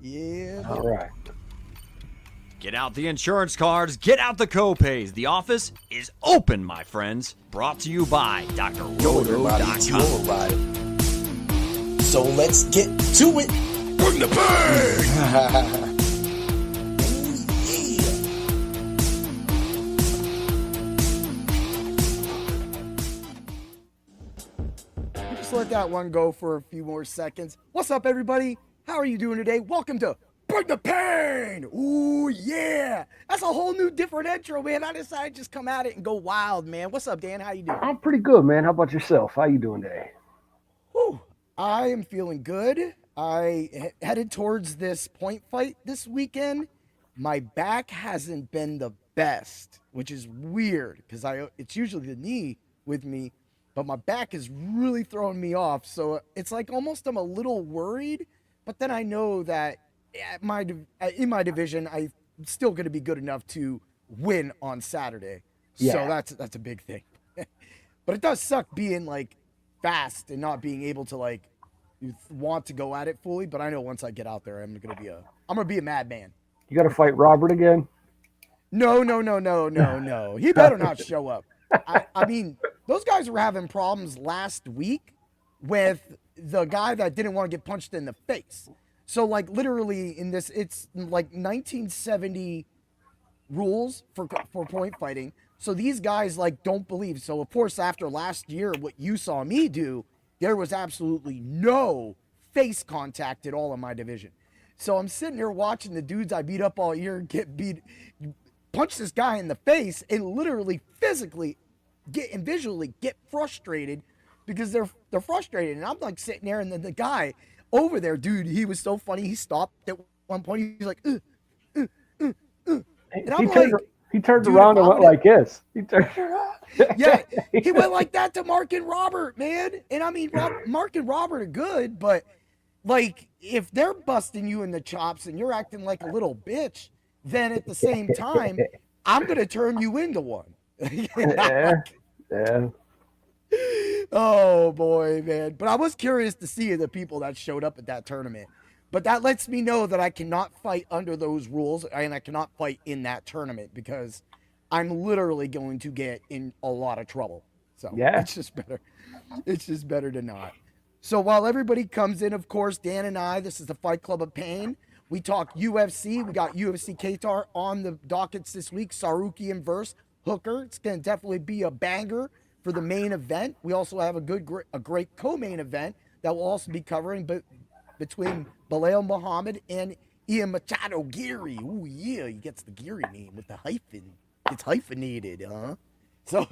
Yeah. All right. Get out the insurance cards, get out the copays. The office is open, my friends. Brought to you by DrRoto.com. So let's get to it. Bring the pain! Just let that one go for a few more seconds. What's up, everybody? How are you doing today? Welcome to Bring the Pain! Ooh, yeah! That's a whole new different intro, man. I decided to just come at it and go wild, man. What's up, Dan? How you doing? I'm pretty good, man. How about yourself? How you doing today? Whew. I am feeling good. I headed towards this point fight this weekend. My back hasn't been the best, which is weird because it's usually the knee with me, but my back is really throwing me off. So it's like almost I'm a little worried, but then I know that in my division, I'm still going to be good enough to win on Saturday. Yeah. So that's a big thing. But it does suck being like fast and not being able to like want to go at it fully. But I know once I get out there, I'm gonna be a madman. You got to fight Robert again? No. He better not show up. I mean, those guys were having problems last week with the guy that didn't want to get punched in the face. So, like, literally in this, it's like 1970 rules for point fighting. So these guys, like, don't believe. So, of course, after last year, what you saw me do, there was absolutely no face contact at all in my division. So I'm sitting here watching the dudes I beat up all year punch this guy in the face and literally physically and visually get frustrated because they're frustrated. And I'm like sitting there, and then the guy over there, dude, he was so funny. He stopped at one point. He's like, And he turned around and went like this. He turned around. Yeah, he went like that to Mark and Robert, man. And I mean, Mark and Robert are good, but like if they're busting you in the chops and you're acting like a little bitch, then at the same time, I'm going to turn you into one. Yeah. Oh, boy, man. But I was curious to see the people that showed up at that tournament. But that lets me know that I cannot fight under those rules, and I cannot fight in that tournament because I'm literally going to get in a lot of trouble. So yeah, it's just better. It's just better to not. So while everybody comes in, of course, Dan and I, this is the Fight Club of Pain. We talk UFC. We got UFC Qatar on the dockets this week. Tsarukyan versus Hooker. It's going to definitely be a banger for the main event. We also have a great co-main event that we'll also be covering between Belal Muhammad and Ian Machado Geary. Ooh, yeah, he gets the Geary name with the hyphen. It's hyphenated, huh? So,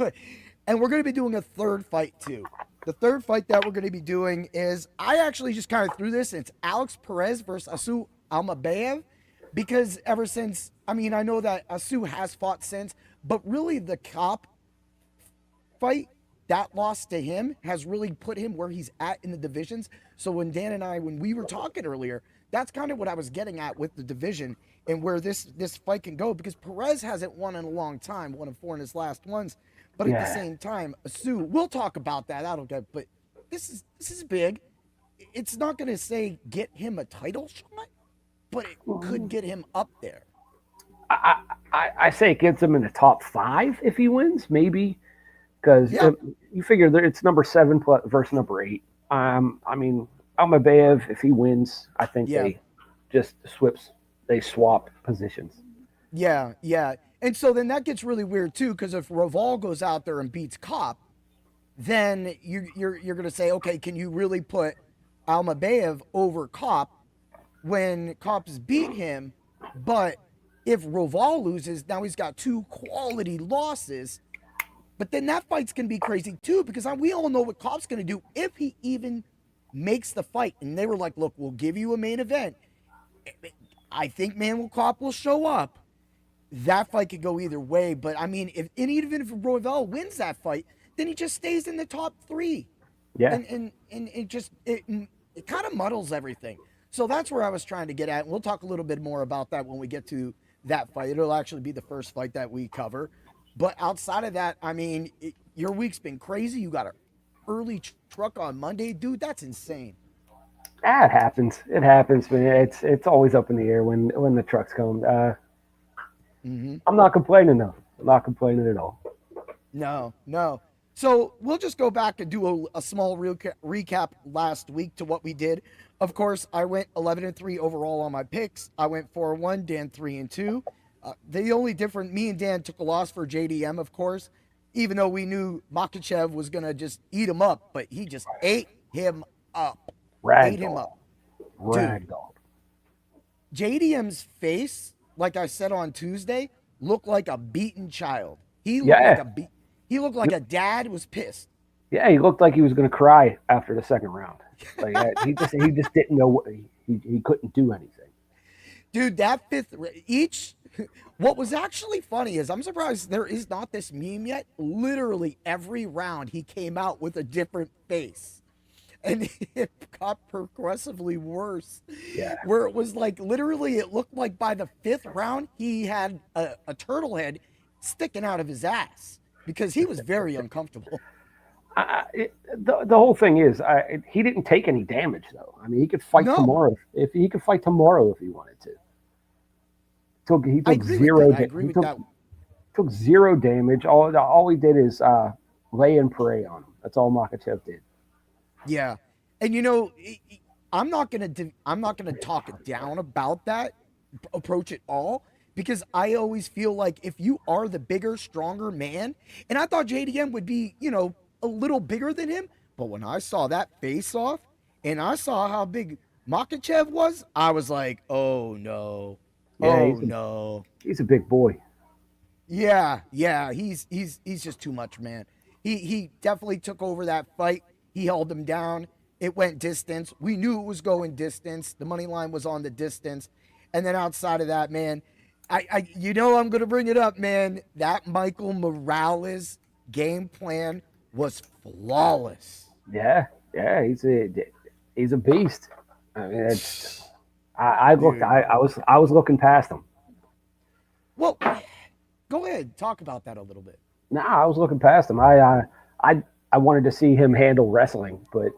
and we're going to be doing a third fight, too. The third fight that we're going to be doing is, I actually just kind of threw this, and it's Alex Perez versus Asu Almabayev, because ever since, I mean, I know that Asu has fought since, but really the Cop fight, that loss to him has really put him where he's at in the divisions. So when Dan and I, when we were talking earlier, that's kind of what I was getting at with the division and where this fight can go, because Perez hasn't won in a long time, won 4 in his last ones. But at the same time, Asu, we'll talk about that. But this is big. It's not going to say get him a title shot, but it could get him up there. I say it gets him in the top 5 if he wins, maybe, because you figure it's number 7 versus number 8. I mean, Almabayev, if he wins, I think they just swap positions. Yeah. And so then that gets really weird too, because if Roval goes out there and beats Cop, then you're going to say, okay, can you really put Almabayev over Cop when Cop's beat him? But if Roval loses, now he's got 2 quality losses. But then that fight's going to be crazy too, because we all know what Cop's going to do if he even makes the fight. And they were like, look, we'll give you a main event. I think Manuel Cop will show up. That fight could go either way, but I mean, even if Royval wins that fight, then he just stays in the top 3. Yeah, and it kind of muddles everything. So that's where I was trying to get at. And we'll talk a little bit more about that when we get to that fight. It'll actually be the first fight that we cover. But outside of that, I mean, your week's been crazy. You got an early truck on Monday, dude. That's insane. It happens. It happens, man. It's always up in the air when the trucks come. I'm not complaining though. I'm not complaining at all. No, no. So we'll just go back and do a small recap last week to what we did. Of course, I went 11-3 overall on my picks. I went 4-1, Dan 3-2. The only difference, me and Dan took a loss for JDM, of course, even though we knew Makachev was going to just eat him up, but he just ate him up. Ate him up. Ragdoll. JDM's face, like I said on Tuesday, looked like a beaten child. He looked like a dad was pissed. Yeah, he looked like he was going to cry after the second round. Like he just didn't know he couldn't do anything. Dude, that fifth each. What was actually funny is I'm surprised there is not this meme yet. Literally every round he came out with a different face. And it got progressively worse. Yeah. Where it was like literally it looked like by the fifth round he had a turtle head sticking out of his ass because he was very uncomfortable. The whole thing is he didn't take any damage though. I mean, he could fight tomorrow if he wanted to. He took zero damage. Took zero damage. All he did is lay and pray on him. That's all Makachev did. Yeah, and I'm not gonna talk it down about that approach at all because I always feel like if you are the bigger, stronger man, and I thought JDM would be a little bigger than him, but when I saw that face off and I saw how big Makachev was, I was like, oh no, no, he's a big boy. Yeah, he's just too much, man. He definitely took over that fight. He held him down. It went distance. We knew it was going distance. The money line was on the distance. And then outside of that, man, I'm going to bring it up, man. That Michael Morales game plan was flawless. Yeah, he's a beast. I mean, I was looking past him. Well, go ahead, talk about that a little bit. Nah, I was looking past him. I wanted to see him handle wrestling, but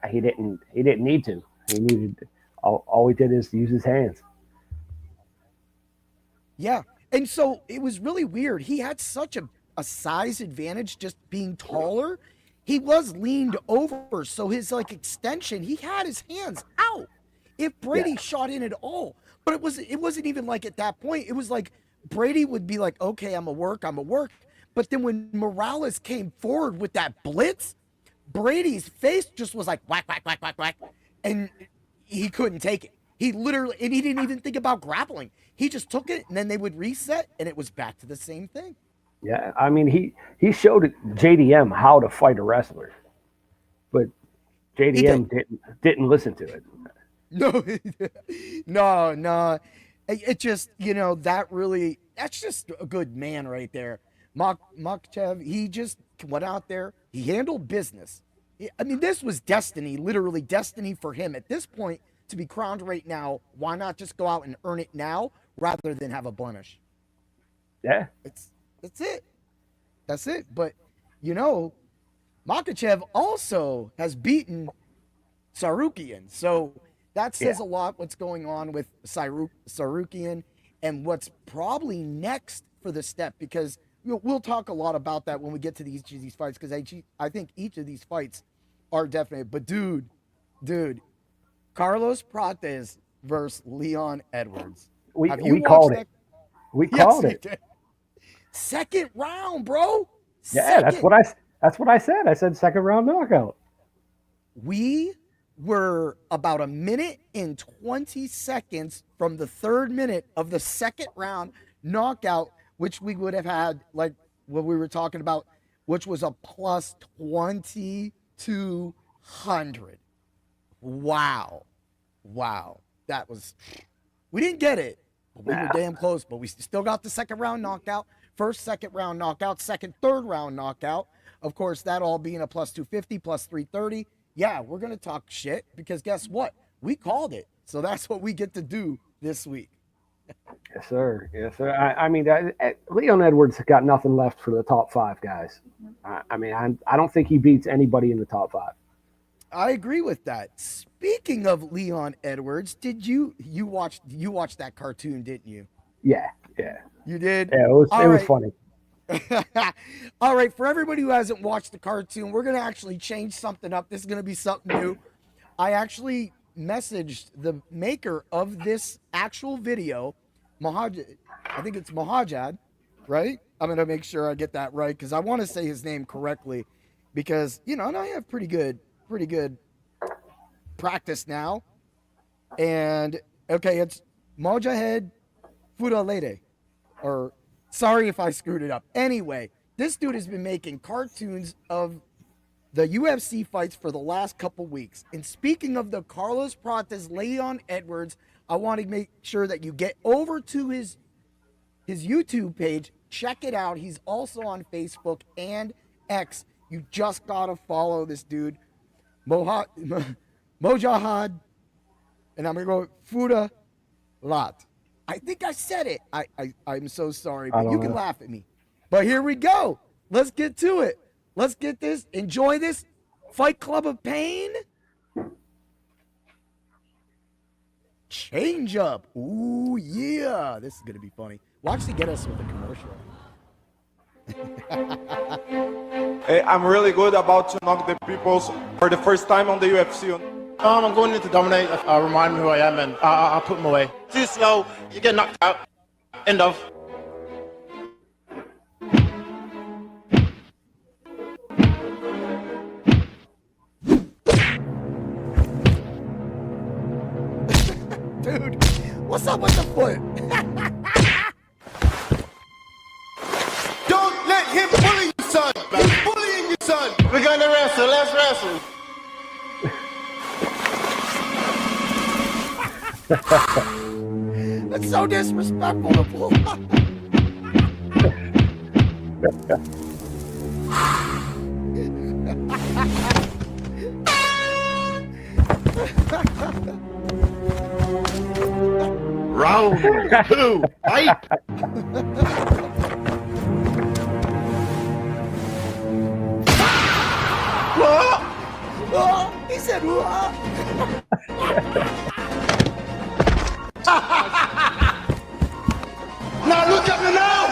he didn't need to. He needed all he did is use his hands. Yeah, and so it was really weird. He had such a size advantage just being taller. He was leaned over, so his extension, he had his hands out. If Brady shot in at all, but it wasn't even like at that point. It was like Brady would be like, okay, I'm a work. But then when Morales came forward with that blitz, Brady's face just was like whack, whack, whack, whack, whack. And he couldn't take it. He didn't even think about grappling. He just took it and then they would reset and it was back to the same thing. Yeah, I mean, he showed JDM how to fight a wrestler, but JDM didn't listen to it. No. It just, that's just a good man right there. Makachev, he just went out there. He handled business. I mean, this was destiny, literally destiny for him. At this point, to be crowned right now, why not just go out and earn it now rather than have a blemish? Yeah. That's it. But, Makachev also has beaten Tsarukyan. So that says a lot what's going on with Tsarukyan and what's probably next for the step, because we'll talk a lot about that when we get to each of these fights, because I think each of these fights are definite. But dude, Carlos Prates versus Leon Edwards. We called it. We called it. Second round, bro. Yeah, that's what I said. I said second round knockout. We were about a minute and 20 seconds from the third minute of the second round knockout, which we would have had, like what we were talking about, which was a plus 2,200. Wow. That was, we didn't get it, but we were damn close, but we still got the second round knockout, first, second round knockout, second, third round knockout. Of course, that all being a plus 250, plus 330. Yeah, we're going to talk shit because guess what? We called it. So that's what we get to do this week. Yes, sir. I mean, Leon Edwards got nothing left for the top five guys. I don't think he beats anybody in the top five. I agree with that. speaking of Leon Edwards, did you watched that cartoon, didn't you? Yeah. You did? Yeah, it was funny. All right, for everybody who hasn't watched the cartoon, we're going to actually change something up. This is going to be something new. I actually messaged the maker of this actual video, Mahajad. I think it's Mahajad, right? I'm going to make sure I get that right because I want to say his name correctly because, and I have pretty good practice now. And, okay, it's Mojahed Fudalede, or sorry if I screwed it up. Anyway, this dude has been making cartoons of the UFC fights for the last couple weeks. And speaking of the Carlos Prates, Leon Edwards, I want to make sure that you get over to his YouTube page. Check it out. He's also on Facebook and X. You just got to follow this dude, Mojahad, and I'm going to go Fuda Lat. I think I said it. I'm so sorry, but you can laugh at me. But here we go. Let's get to it. Let's get this. Enjoy this. Fight Club of Pain. Change up. Ooh, yeah. This is going to be funny. We'll actually get us with a commercial. Hey, I'm really good about to knock the peoples for the first time on the UFC. I'm going in to dominate. Remind me who I am, and I'll put them away. Too slow, you get knocked out. End of. Dude, what's up with the foot? Don't let him bully you, son. He's bullying you, son. We're going to wrestle. Let's wrestle. That's so disrespectful to pull up. Round 2, fight. He said, "Whoa." Now look at me now.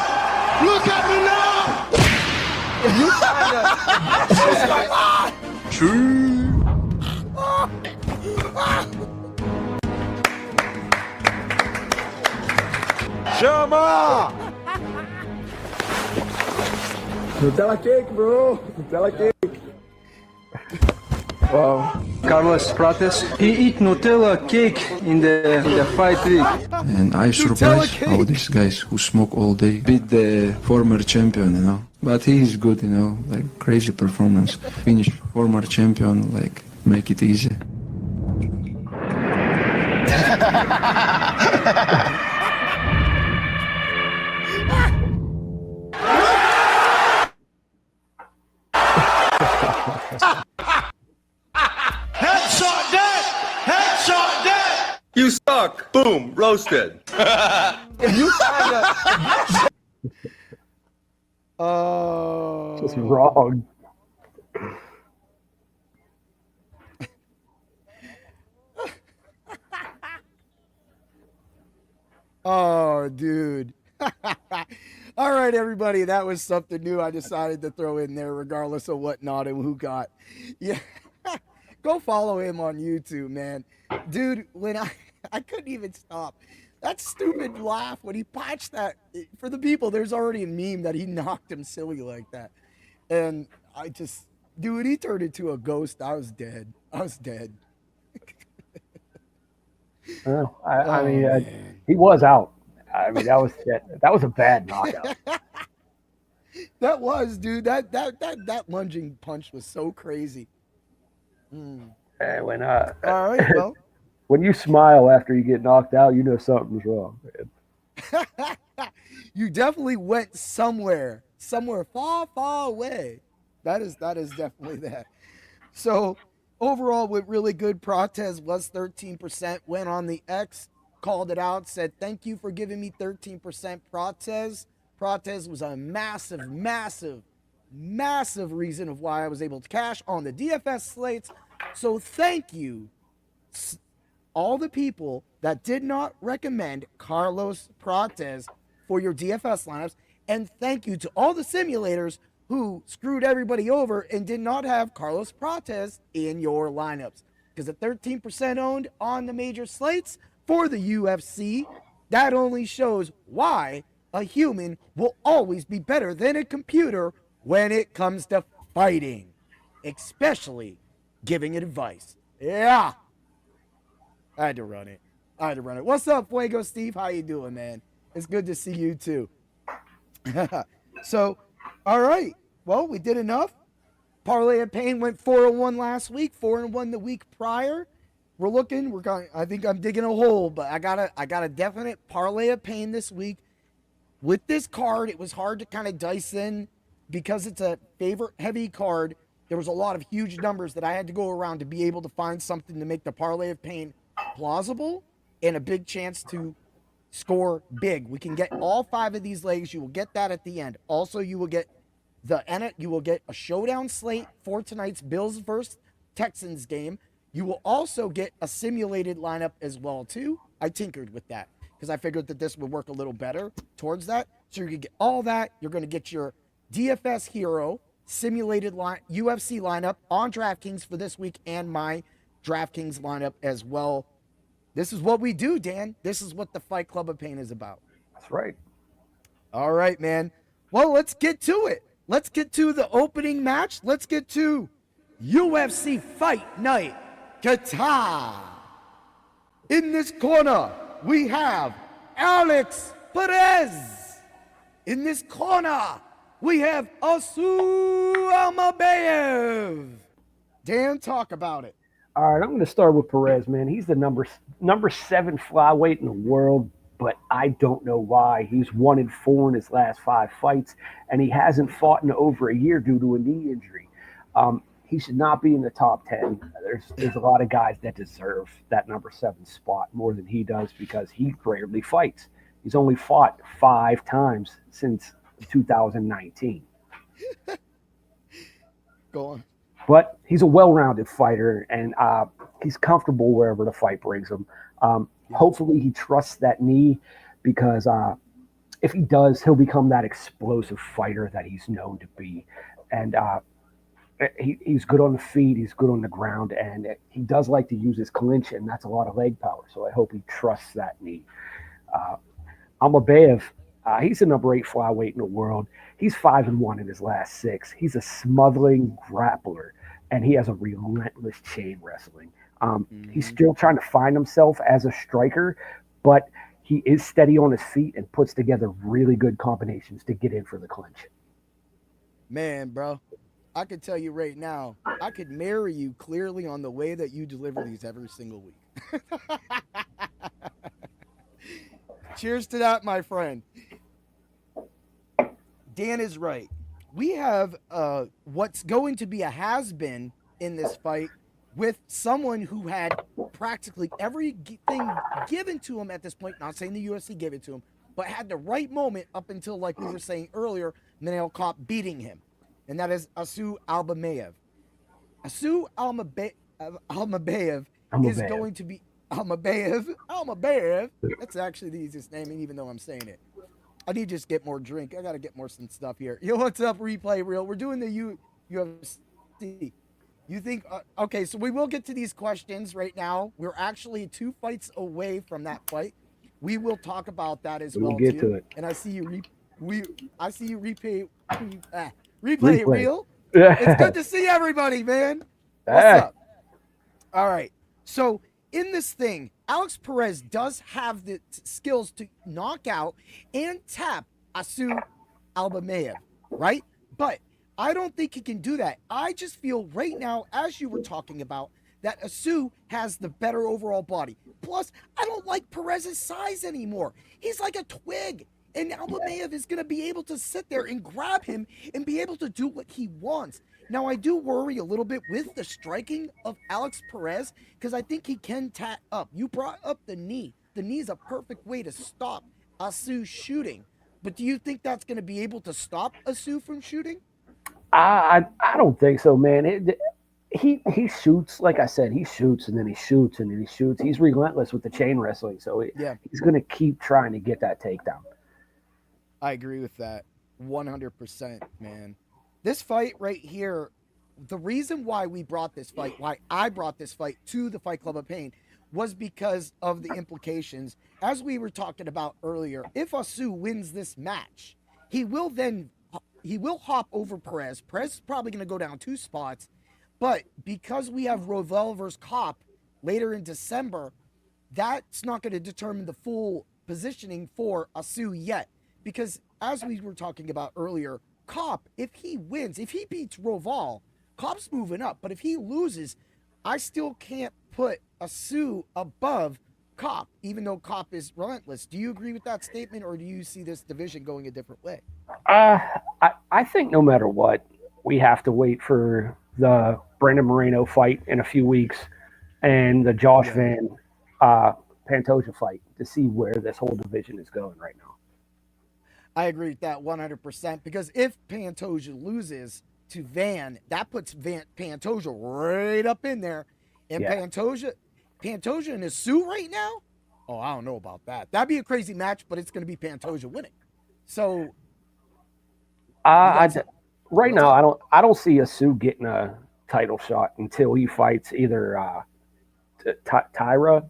Look at me now. You kinda. True. Chama! Nutella cake, bro. Nutella cake. Wow. Carlos Prates, he eat Nutella cake in the fight week. And I surprised how these guys who smoke all day beat the former champion, But he is good, like crazy performance. Finish former champion, like make it easy. Headshot dead. Headshot dead. You suck. Boom. Roasted. You kinda. Oh. Just wrong. Oh, dude. All right, everybody. That was something new I decided to throw in there, regardless of what not and who got. Yeah. Go follow him on YouTube, man. Dude, when I couldn't even stop. That stupid laugh when he patched that. For the people, there's already a meme that he knocked him silly like that. And I just, dude, he turned into a ghost. I was dead. I mean, he was out. I mean, that was a bad knockout. That was, dude. That lunging punch was so crazy. When All right, well. When you smile after you get knocked out, you know something's wrong, man. You definitely went somewhere far, far away. That is definitely that. So overall, with really good, Prates was 13%. Went on the X, called it out, said thank you for giving me 13%. Prates was a massive, massive, massive reason of why I was able to cash on the DFS slates. So thank you all the people that did not recommend Carlos Prates for your DFS lineups. And thank you to all the simulators who screwed everybody over and did not have Carlos Prates in your lineups. Because at 13% owned on the major slates for the UFC, that only shows why a human will always be better than a computer when it comes to fighting, especially giving advice. Yeah. I had to run it. What's up, Fuego Steve? How you doing, man? It's good to see you too. So, all right. Well, we did enough. Parlay of Pain went 4-1 last week, 4-1 the week prior. I think I'm digging a hole, but I got a definite Parlay of Pain this week. With this card, it was hard to kind of dice in because it's a favorite heavy card. There was a lot of huge numbers that I had to go around to be able to find something to make the Parlay of Pain plausible and a big chance to score big. We can get all 5 of these legs. You will get that at the end. Also, you will get a showdown slate for tonight's BiIls versus Texans game. You will also get a simulated lineup as well too. I tinkered with that because I figured that this would work a little better towards that. So you can get all that. You're going to get your DFS hero simulated UFC lineup on DraftKings for this week and my DraftKings lineup as well. This is what we do, Dan. This is what the Fight Club of Pain is about. That's right. All right, man. Well, let's get to it. Let's get to the opening match. Let's get to UFC Fight Night Qatar. In this corner, we have Alex Perez. In this corner, we have Asu Almabayev. Dan, talk about it. All right, I'm going to start with Perez, man. He's the number 7 flyweight in the world, but I don't know why. He's 1-4 in his last 5 fights, and he hasn't fought in over a year due to a knee injury. He should not be in the top 10. There's a lot of guys that deserve that number 7 spot more than he does because he rarely fights. He's only fought 5 times since 2019. Go on. But he's a well-rounded fighter, and he's comfortable wherever the fight brings him. Hopefully he trusts that knee because if he does, he'll become that explosive fighter that he's known to be. And he's good on the feet, he's good on the ground, and he does like to use his clinch, and that's a lot of leg power. So I hope he trusts that knee. Almabayev, he's the number 8 flyweight in the world. He's 5-1 in his last 6. He's a smothering grappler, and he has a relentless chain wrestling. He's still trying to find himself as a striker, but he is steady on his feet and puts together really good combinations to get in for the clinch. Man, bro, I could tell you right now, I could marry you clearly on the way that you deliver these every single week. Cheers to that, my friend. Dan is right. We have what's going to be a has-been in this fight with someone who had practically everything given to him at this point. Not saying the UFC gave it to him, but had the right moment up until, like we were saying earlier, Manel Kopp beating him. And that is Asu Almabayev. Asu Almabayev is going to be Almabayev. That's actually the easiest name, even though I'm saying it. I need to just get more drink. I got to get more some stuff here. Yo, what's up, Replay Real? We're doing the UFC. You think, okay, so we will get to these questions right now. We're actually 2 fights away from that fight. We will talk about that as well, get too. to it. And I see you replay Real. Yeah. It's good to see everybody, man. What's up? All right. So in this thing, Alex Perez does have the skills to knock out and tap Asu Almabayev, right? But I don't think he can do that. I just feel right now, as you were talking about, that Asu has the better overall body. Plus, I don't like Perez's size anymore. He's like a twig. And Almabayev is going to be able to sit there and grab him and be able to do what he wants. Now, I do worry a little bit with the striking of Alex Perez because I think he can tat up. You brought up the knee. The knee is a perfect way to stop Asu shooting. But do you think that's going to be able to stop Asu from shooting? I don't think so, man. he shoots, like I said, he shoots and then he shoots and then he shoots. He's relentless with the chain wrestling, so he's going to keep trying to get that takedown. I agree with that 100%, man. This fight right here, the reason why I brought this fight to the Fight Club of Pain was because of the implications. As we were talking about earlier, if Asu wins this match, he will hop over Perez. Perez is probably going to go down 2 spots. But because we have Rovell versus Kopp later in December, that's not going to determine the full positioning for Asu yet. Because as we were talking about earlier, Kopp, if he wins, if he beats Rovell, Kopp's moving up. But if he loses, I still can't put Asu above Kopp, even though Kopp is relentless. Do you agree with that statement, or do you see this division going a different way? I think no matter what, we have to wait for the Brandon Moreno fight in a few weeks and the Josh Van Pantoja fight to see where this whole division is going right now. I agree with that 100%, because if Pantoja loses to Van, that puts Pantoja right up in there. And Pantoja and Asu right now? Oh, I don't know about that. That'd be a crazy match, but it's going to be Pantoja winning. So right now, I don't see Asu getting a title shot until he fights either Tyra,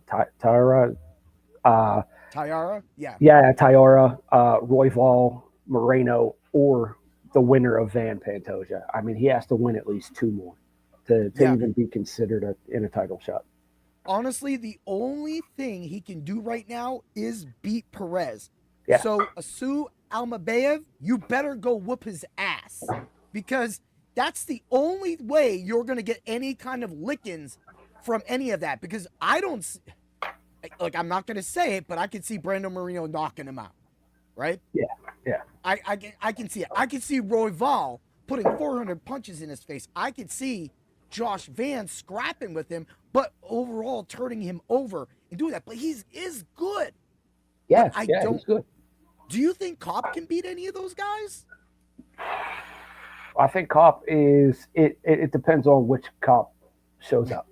Royval, Moreno, or the winner of Van Pantoja. I mean, he has to win at least 2 more to even be considered in a title shot. Honestly, the only thing he can do right now is beat Perez. Yeah. So Asu Almabayev, you better go whoop his ass, because that's the only way you're going to get any kind of lickings from any of that. Because I don't, like, I'm not going to say it, but I can see Brandon Moreno knocking him out, right? Yeah. I can see it. I can see Royval putting 400 punches in his face. I can see Josh Van scrapping with him, but overall turning him over and doing that. But he is good. Yeah, he's good. Do you think Kopp can beat any of those guys? I think Kopp is it. It depends on which Kopp shows up.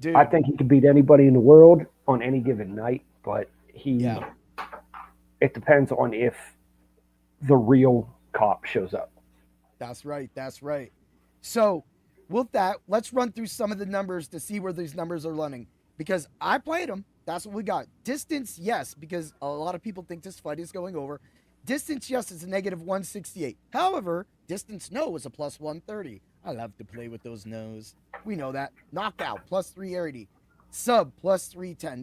Dude. I think he can beat anybody in the world on any given night, but it depends on if the real Kopp shows up. That's right. So with that, let's run through some of the numbers to see where these numbers are running, because I played them. That's what we got. Distance, yes, because a lot of people think this fight is going over. Distance, yes, is a -168. However, distance, no, is a +130. I love to play with those no's. We know that. Knockout, +380. Sub, +310.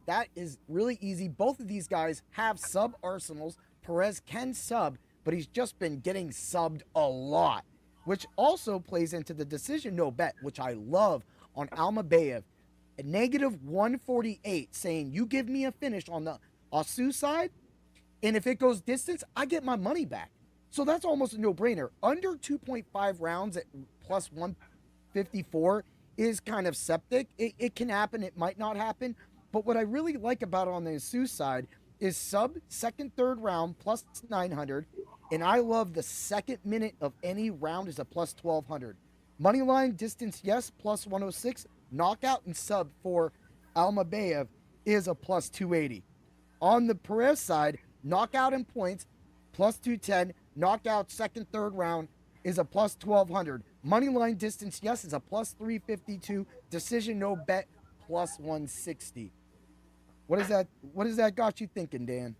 That is really easy. Both of these guys have sub arsenals. Perez can sub, but he's just been getting subbed a lot, which also plays into the decision no bet, which I love on Almabayev. A -148, saying you give me a finish on the Asu side, and if it goes distance, I get my money back. So that's almost a no-brainer. Under 2.5 rounds at +154 is kind of septic. It can happen, it might not happen. But what I really like about it on the Asu side is sub second, third round +900. And I love the second minute of any round is a +1200. Money line distance, yes, +106. Knockout and sub for Almabayev is a +280. On the Perez side, knockout and points +210. Knockout second, third round is a +1200. Money line distance, yes, is a +352. Decision no bet +160. What is that got you thinking, Dan?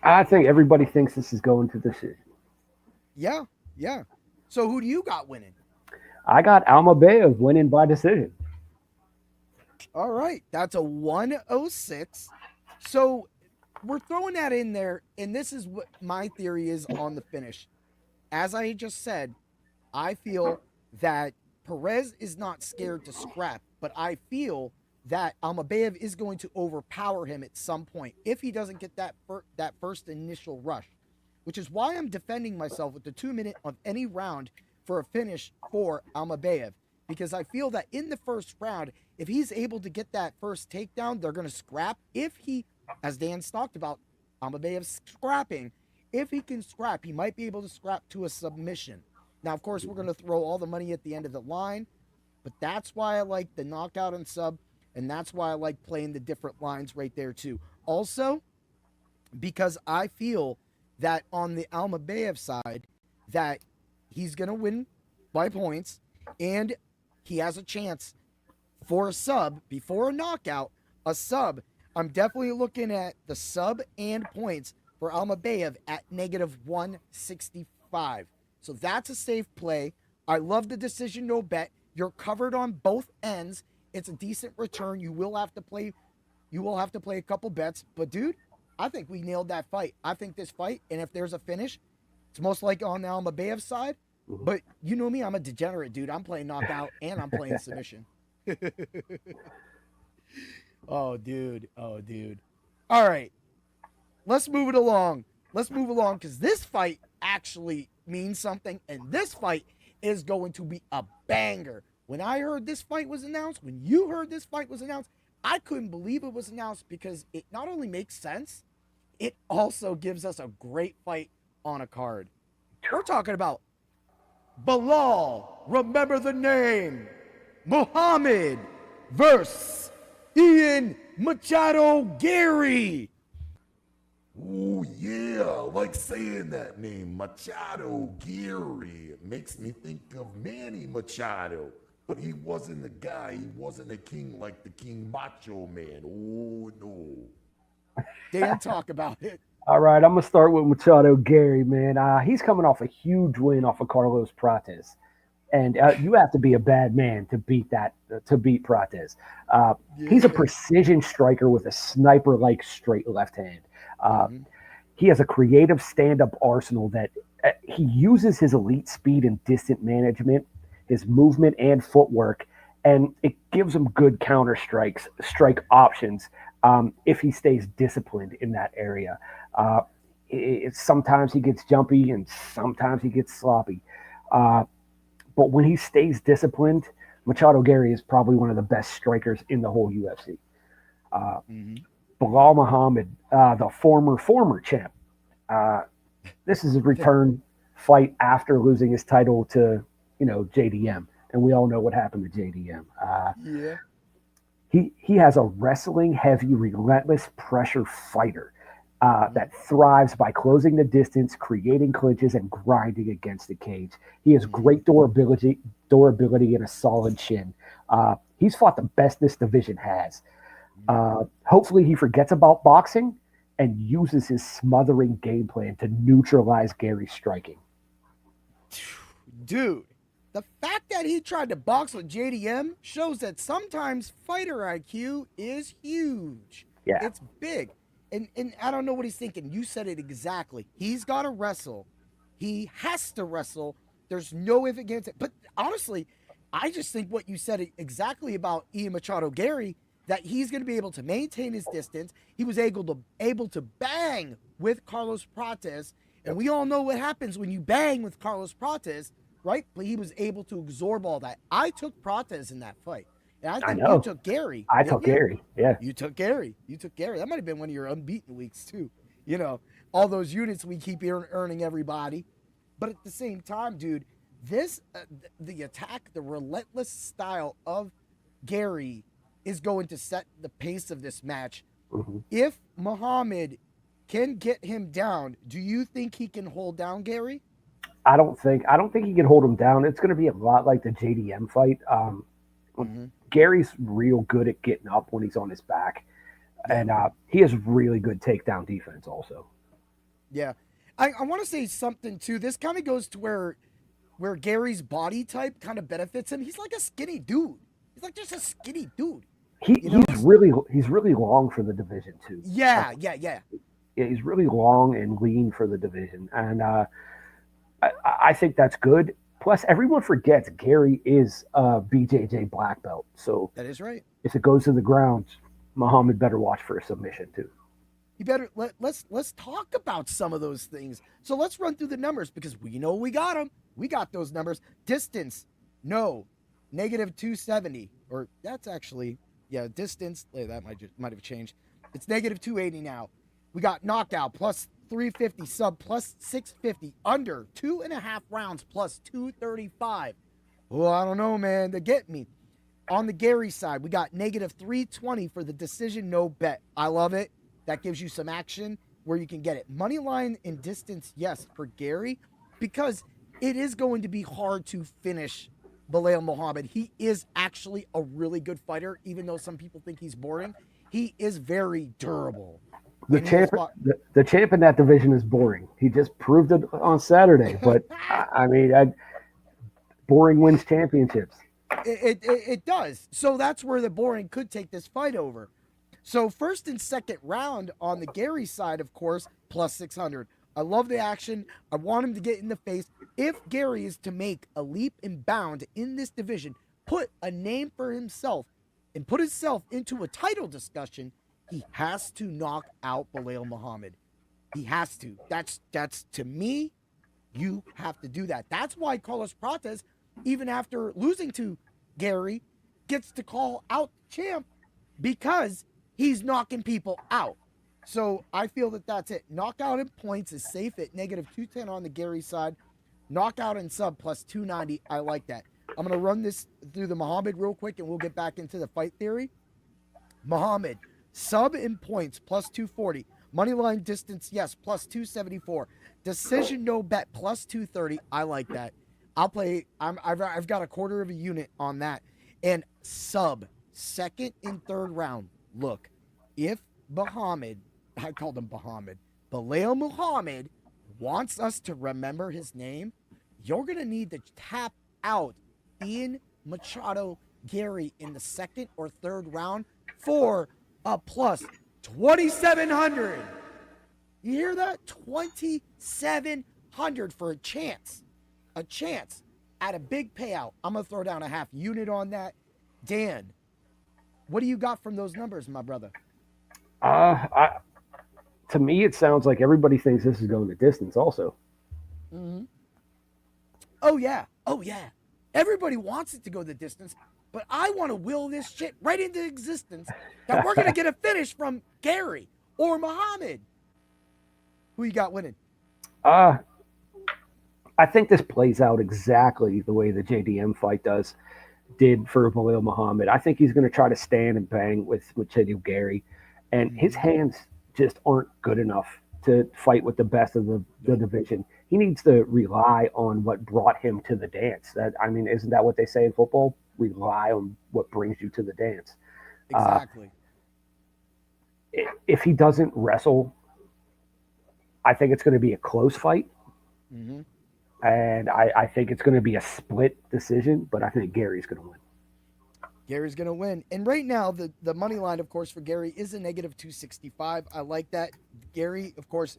I think everybody thinks this is going to decision. Yeah. So who do you got winning? I got Almabayev winning by decision. All right, that's a 106. So we're throwing that in there, and this is what my theory is on the finish. As I just said, I feel that Perez is not scared to scrap, but I feel that Almabayev is going to overpower him at some point if he doesn't get that first initial rush, which is why I'm defending myself with the 2 minute of any round for a finish for Almabayev, because I feel that in the first round, if he's able to get that first takedown, they're going to scrap. If he, as Dan's talked about, Almabayev scrapping, if he can scrap, he might be able to scrap to a submission. Now, of course, we're going to throw all the money at the end of the line, but that's why I like the knockout and sub, and that's why I like playing the different lines right there too. Also, because I feel that on the Almabayev side, that he's going to win by points, and he has a chance for a sub before a knockout. A sub, I'm definitely looking at the sub and points for Almabayev at -165. So that's a safe play. I love the decision no bet. You're covered on both ends. It's a decent return. You will have to play a couple bets. But dude, I think we nailed that fight. I think this fight, and if there's a finish, it's most likely on the Almabayev side. But you know me, I'm a degenerate, dude. I'm playing knockout and I'm playing submission. Oh, dude. All right. Let's move it along. Because this fight actually means something, and this fight is going to be a banger. When I heard this fight was announced, when you heard this fight was announced, I couldn't believe it was announced because it not only makes sense, it also gives us a great fight on a card. We're talking about Bilal, remember the name, Muhammad versus Ian Machado Gary. Oh, yeah, I like saying that name, Machado Gary. It makes me think of Manny Machado. But he wasn't a guy, he wasn't a king like the King Macho Man. Oh, no. Dan, talk about it. All right, I'm going to start with Machado Gary, man. He's coming off a huge win off of Carlos Prates. And you have to be a bad man to beat Prates. He's a precision striker with a sniper-like straight left hand. He has a creative stand-up arsenal that he uses his elite speed and distance management, his movement and footwork, and it gives him good strike options if he stays disciplined in that area. Sometimes he gets jumpy and sometimes he gets sloppy. But when he stays disciplined, Machado Gary is probably one of the best strikers in the whole UFC. Bilal Muhammad, the former champ. This is a return fight after losing his title to, JDM. And we all know what happened to JDM. He has a wrestling heavy, relentless pressure fighter that thrives by closing the distance, creating clinches, and grinding against the cage. He has great durability and a solid chin. He's fought the best this division has. Hopefully he forgets about boxing and uses his smothering game plan to neutralize Gary's striking. Dude, the fact that he tried to box with JDM shows that sometimes fighter IQ is huge. Yeah. It's big. And I don't know what he's thinking. You said it exactly. He's got to wrestle. He has to wrestle. There's no if against it. But honestly, I just think what you said exactly about Ian Machado Gary, that he's going to be able to maintain his distance. He was able to bang with Carlos Prates. And we all know what happens when you bang with Carlos Prates, right? But he was able to absorb all that. I took Prates in that fight. And I think you took Gary. I took Gary, yeah. You took Gary. That might have been one of your unbeaten weeks, too. All those units we keep earning everybody. But at the same time, dude, the attack, the relentless style of Gary is going to set the pace of this match. If Muhammad can get him down, do you think he can hold down Gary? I don't think he can hold him down. It's going to be a lot like the JDM fight. Gary's real good at getting up when he's on his back, and he has really good takedown defense also. Yeah. I want to say something, too. This kind of goes to where Gary's body type kind of benefits him. He's like a skinny dude. He's like just a skinny dude. He's really long for the division, too. Yeah. Yeah, he's really long and lean for the division, and I think that's good. Plus, everyone forgets Gary is a BJJ black belt. So that is right. If it goes to the ground, Muhammad better watch for a submission too. You better let's talk about some of those things. So let's run through the numbers because we know we got them. We got those numbers. Distance, no, -270, or that's actually distance. That might have changed. It's -280 now. We got knockout plus 350, sub plus 650, under 2.5 rounds plus 235. Well, I don't know, man. They get me. On the Gary side, we got negative 320 for the decision no bet. I love it. That gives you some action where you can get it. Money line and distance, yes, for Gary, because it is going to be hard to finish Belal Muhammad. He is actually a really good fighter, even though some people think he's boring. He is very durable. The champ in that division is boring. He just proved it on Saturday. But, boring wins championships. It does. So that's where the boring could take this fight over. So first and second round on the Gary side, of course, plus 600. I love the action. I want him to get in the face. If Gary is to make a leap and bound in this division, put a name for himself, and put himself into a title discussion, he has to knock out Belal Muhammad. He has to. That's to me, you have to do that. That's why Carlos Prates, even after losing to Gary, gets to call out the champ, because he's knocking people out. So I feel that that's it. Knockout in points is safe at negative 210 on the Gary side. Knockout and sub plus 290. I like that. I'm going to run this through the Muhammad real quick, and we'll get back into the fight theory. Muhammad, sub in points plus 240. Money line distance, yes, plus 274. Decision no bet plus 230. I like that. I'll play. I've got a quarter of a unit on that. And sub, second and third round. Look, if Muhammad, I called him Muhammad, Belal Muhammad wants us to remember his name, you're going to need to tap out Ian Machado Gary in the second or third round for a plus 2,700. You hear that? 2,700 for a chance. A chance at a big payout. I'm going to throw down a half unit on that. Dan, what do you got from those numbers, my brother? To me, it sounds like everybody thinks this is going the distance also. Mm-hmm. Oh, yeah. Oh, yeah. Everybody wants it to go the distance, but I want to will this shit right into existence that we're going to get a finish from Gary or Muhammad. Who you got winning? I think this plays out exactly the way the JDM fight did for Belal Muhammad. I think he's going to try to stand and bang with Chadu Gary, and his hands just aren't good enough to fight with the best of the division. He needs to rely on what brought him to the dance. Isn't that what they say in football? Rely on what brings you to the dance. Exactly. If he doesn't wrestle, I think it's going to be a close fight. Mm-hmm. And I think it's going to be a split decision, but I think Gary's going to win. Gary's going to win. And right now, the money line, of course, for Gary is a negative 265. I like that. Gary, of course,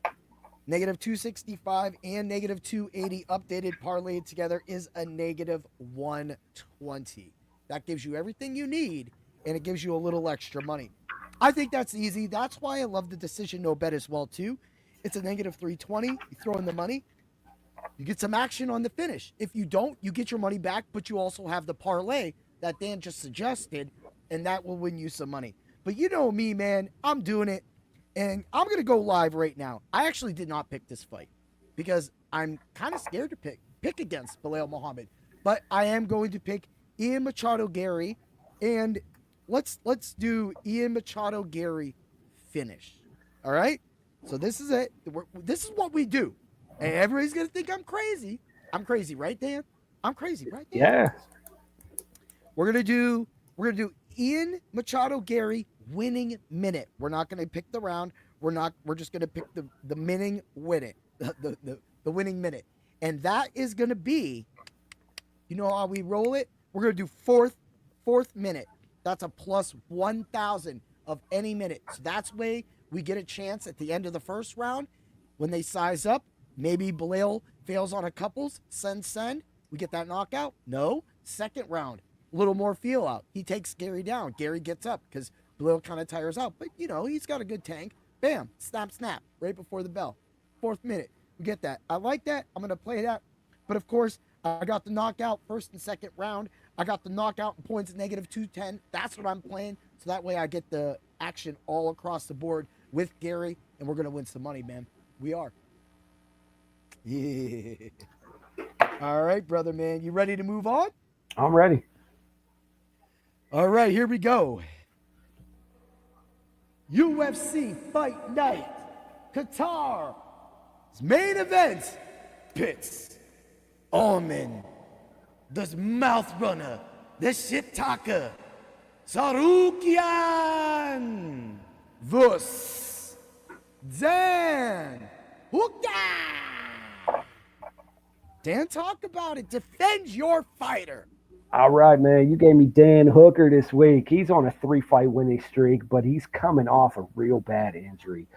negative 265 and negative 280 updated parlayed together is a negative 120. That gives you everything you need, and it gives you a little extra money. I think that's easy. That's why I love the decision no bet as well, too. It's a negative 320. You throw in the money. You get some action on the finish. If you don't, you get your money back, but you also have the parlay that Dan just suggested, and that will win you some money. But you know me, man. I'm doing it, and I'm going to go live right now. I actually did not pick this fight because I'm kind of scared to pick against Belal Muhammad, but I am going to pick Ian Machado Gary, and let's do Ian Machado Gary finish. All right? So this is it. This is what we do. And everybody's going to think I'm crazy. I'm crazy, right, Dan? I'm crazy, right, Dan? Yeah. We're going to do Ian Machado Gary winning minute. We're not going to pick the round. We're just going to pick the winning minute. The winning minute. And that is going to be, you know how we roll it? We're going to do fourth minute. That's a plus 1,000 of any minute. So that's way we get a chance at the end of the first round when they size up. Maybe Belal fails on a couples, send. We get that knockout. No. Second round, a little more feel out. He takes Gary down. Gary gets up because Belal kind of tires out. But, you know, he's got a good tank. Bam, snap, right before the bell. Fourth minute, we get that. I like that. I'm going to play that. But, of course, I got the knockout first and second round. I got the knockout in points at negative 210. That's what I'm playing. So that way I get the action all across the board with Gary, and we're going to win some money, man. We are. Yeah. All right, brother, man. You ready to move on? I'm ready. All right, here we go. UFC Fight Night, Qatar. Main event pits. Omen, the mouth runner, the shit talker, Tsarukyan vs. Dan Hooker. Dan, talk about it. Defend your fighter. All right, man. You gave me Dan Hooker this week. He's on a 3-fight winning streak, but he's coming off a real bad injury.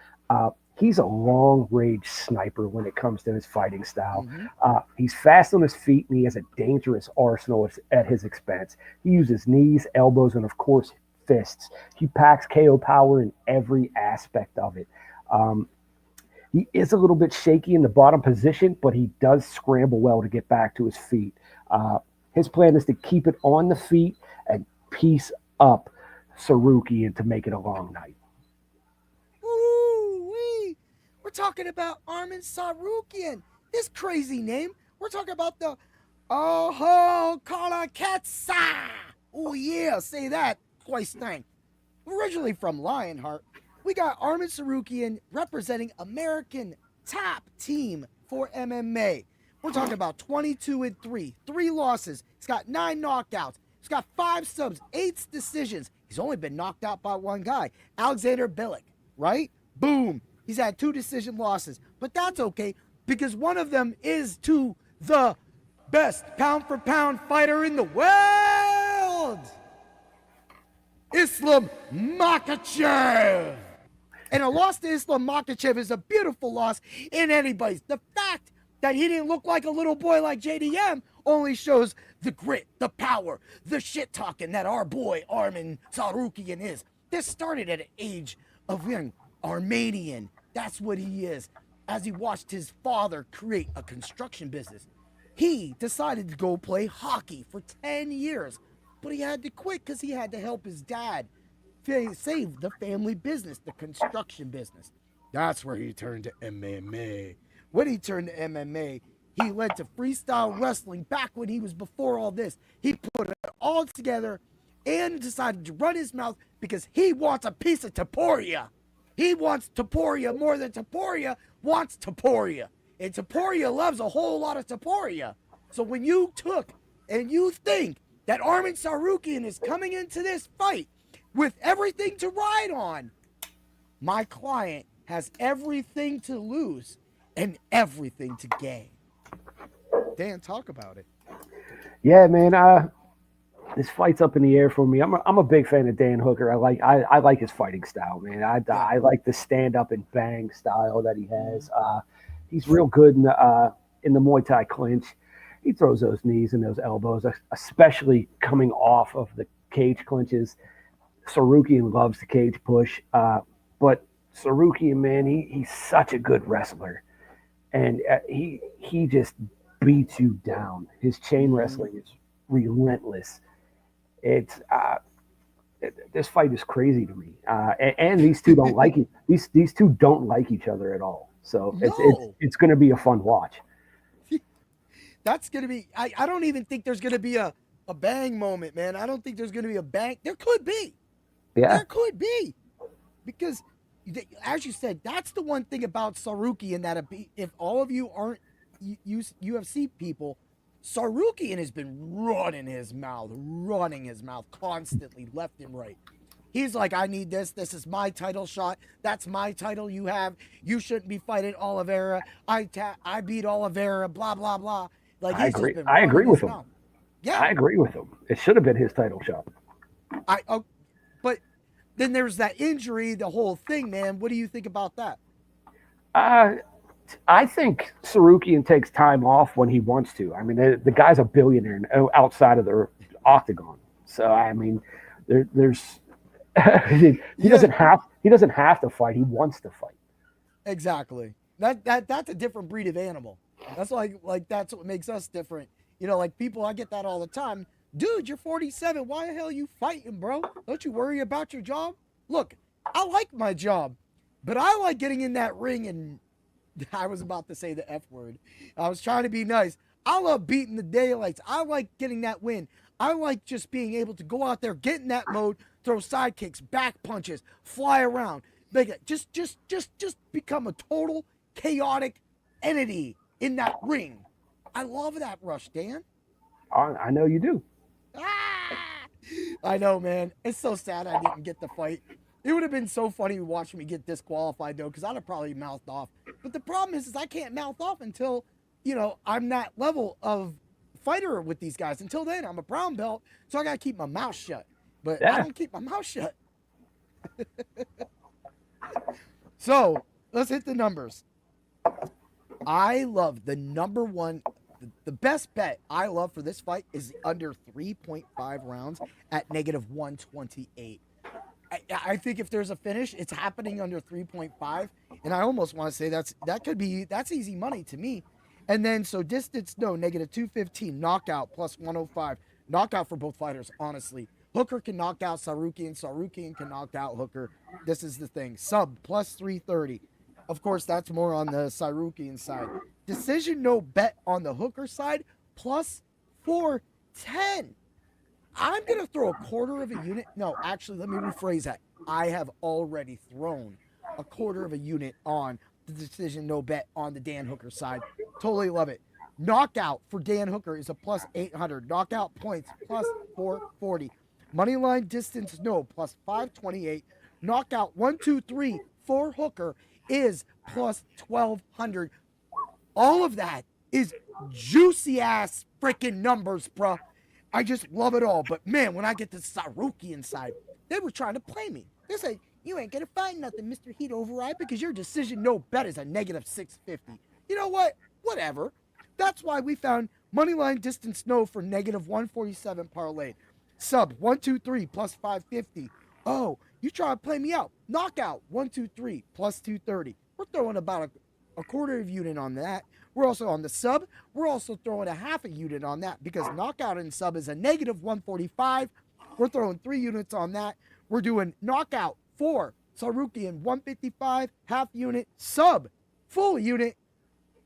He's a long-range sniper when it comes to his fighting style. He's fast on his feet, and he has a dangerous arsenal at his expense. He uses knees, elbows, and, of course, fists. He packs KO power in every aspect of it. He is a little bit shaky in the bottom position, but he does scramble well to get back to his feet. His plan is to keep it on the feet and piece up Tsarukyan to make it a long night. Ooh-wee. We're talking about Armin Tsarukyan. This crazy name. We're talking about the Kalaketsa. Oh, yeah, say that twice time. Originally from Lionheart, we got Armin Tsarukyan representing American top team for MMA. We're talking about 22-3, 3 losses. He's got 9 knockouts. He's got 5 subs, 8 decisions. He's only been knocked out by one guy, Alexander Billick, right? Boom. He's had 2 decision losses. But that's okay, because one of them is to the best pound-for-pound fighter in the world, Islam Makhachev. And a loss to Islam Makhachev is a beautiful loss in anybody's. The fact that he didn't look like a little boy like JDM only shows the grit, the power, the shit talking that our boy Armin Tsarukyan is. This started at an age of young Armenian. That's what he is. As he watched his father create a construction business, he decided to go play hockey for 10 years, but he had to quit because he had to help his dad save the family business, the construction business. That's where he turned to MMA. When he turned to MMA, he went to freestyle wrestling back when he was before all this. He put it all together and decided to run his mouth because he wants a piece of Topuria. He wants Topuria more than Topuria wants Topuria. And Topuria loves a whole lot of Topuria. So when you took and you think that Armin Tsarukyan is coming into this fight with everything to ride on, my client has everything to lose and everything to gain. Dan, talk about it. Yeah, man. This fight's up in the air for me. I'm a big fan of Dan Hooker. I like his fighting style, man. I like the stand up and bang style that he has. He's real good in the Muay Thai clinch. He throws those knees and those elbows, especially coming off of the cage clinches. Tsarukyan loves the cage push, but Tsarukyan, man, he's such a good wrestler. And he just beats you down. His chain wrestling is relentless. It's this fight is crazy to me. And these two don't like it. These two don't like each other at all. So it's going to be a fun watch. That's going to be. I don't even think there's going to be a bang moment, man. I don't think there's going to be a bang. There could be. Yeah. There could be, because, as you said, that's the one thing about Tsarukyan that if all of you aren't UFC people, Tsarukyan has been running his mouth constantly, left and right. He's like, I need this. This is my title shot. That's my title you have. You shouldn't be fighting Oliveira. I beat Oliveira, blah, blah, blah. Like, I agree with him. Yeah. I agree with him. It should have been his title shot. But then there's that injury, the whole thing, man. What do you think about that? I think Tsarukyan takes time off when he wants to. I mean, the guy's a billionaire outside of the octagon. So, I mean, there's he doesn't have to fight. He wants to fight. Exactly. That's a different breed of animal. That's like that's what makes us different. You know, like people, I get that all the time. Dude, you're 47. Why the hell are you fighting, bro? Don't you worry about your job? Look, I like my job, but I like getting in that ring and I was about to say the F word. I was trying to be nice. I love beating the daylights. I like getting that win. I like just being able to go out there, get in that mode, throw side kicks, back punches, fly around, make it just become a total chaotic entity in that ring. I love that rush, Dan. I know you do. I know, man. It's so sad I didn't get the fight. It would have been so funny watching me get disqualified, though, because I'd have probably mouthed off. But the problem is I can't mouth off until, I'm that level of fighter with these guys. Until then, I'm a brown belt, so I got to keep my mouth shut. But I don't keep my mouth shut. So, let's hit the numbers. I love the number one, the best bet I love for this fight is under 3.5 rounds at negative 128. I think if there's a finish, it's happening under 3.5, and I almost want to say that's easy money to me. And then so distance, no, negative 215, knockout plus 105, knockout for both fighters. Honestly, Hooker can knock out Tsarukyan, Tsarukyan can knock out Hooker. This is the thing. Sub plus 330. Of course, that's more on the Tsarukyan side. Decision no bet on the Hooker side plus 410. I'm going to throw a quarter of a unit. No, actually, let me rephrase that. I have already thrown a quarter of a unit on the decision no bet on the Dan Hooker side. Totally love it. Knockout for Dan Hooker is a plus 800. Knockout points plus 440. Moneyline distance no plus 528. Knockout 1, 2, 3 for Hooker is plus 1200. All of that is juicy ass freaking numbers, bruh. I just love it all. But man, when I get to Tsarukyan side, they were trying to play me. They said, you ain't gonna find nothing, Mr. Heat Override, because your decision no bet is a negative 650. You know what? Whatever. That's why we found moneyline distance no for negative 147 parlay. Sub 1, 2, 3 plus 550. Oh, you try to play me out. Knockout 1, 2, 3 plus 230. We're throwing about a quarter of unit on that. We're also on the sub. We're also throwing a half a unit on that because knockout and sub is a negative 145. We're throwing 3 units on that. We're doing knockout 4, Tsarukyan 155, half unit, sub, full unit.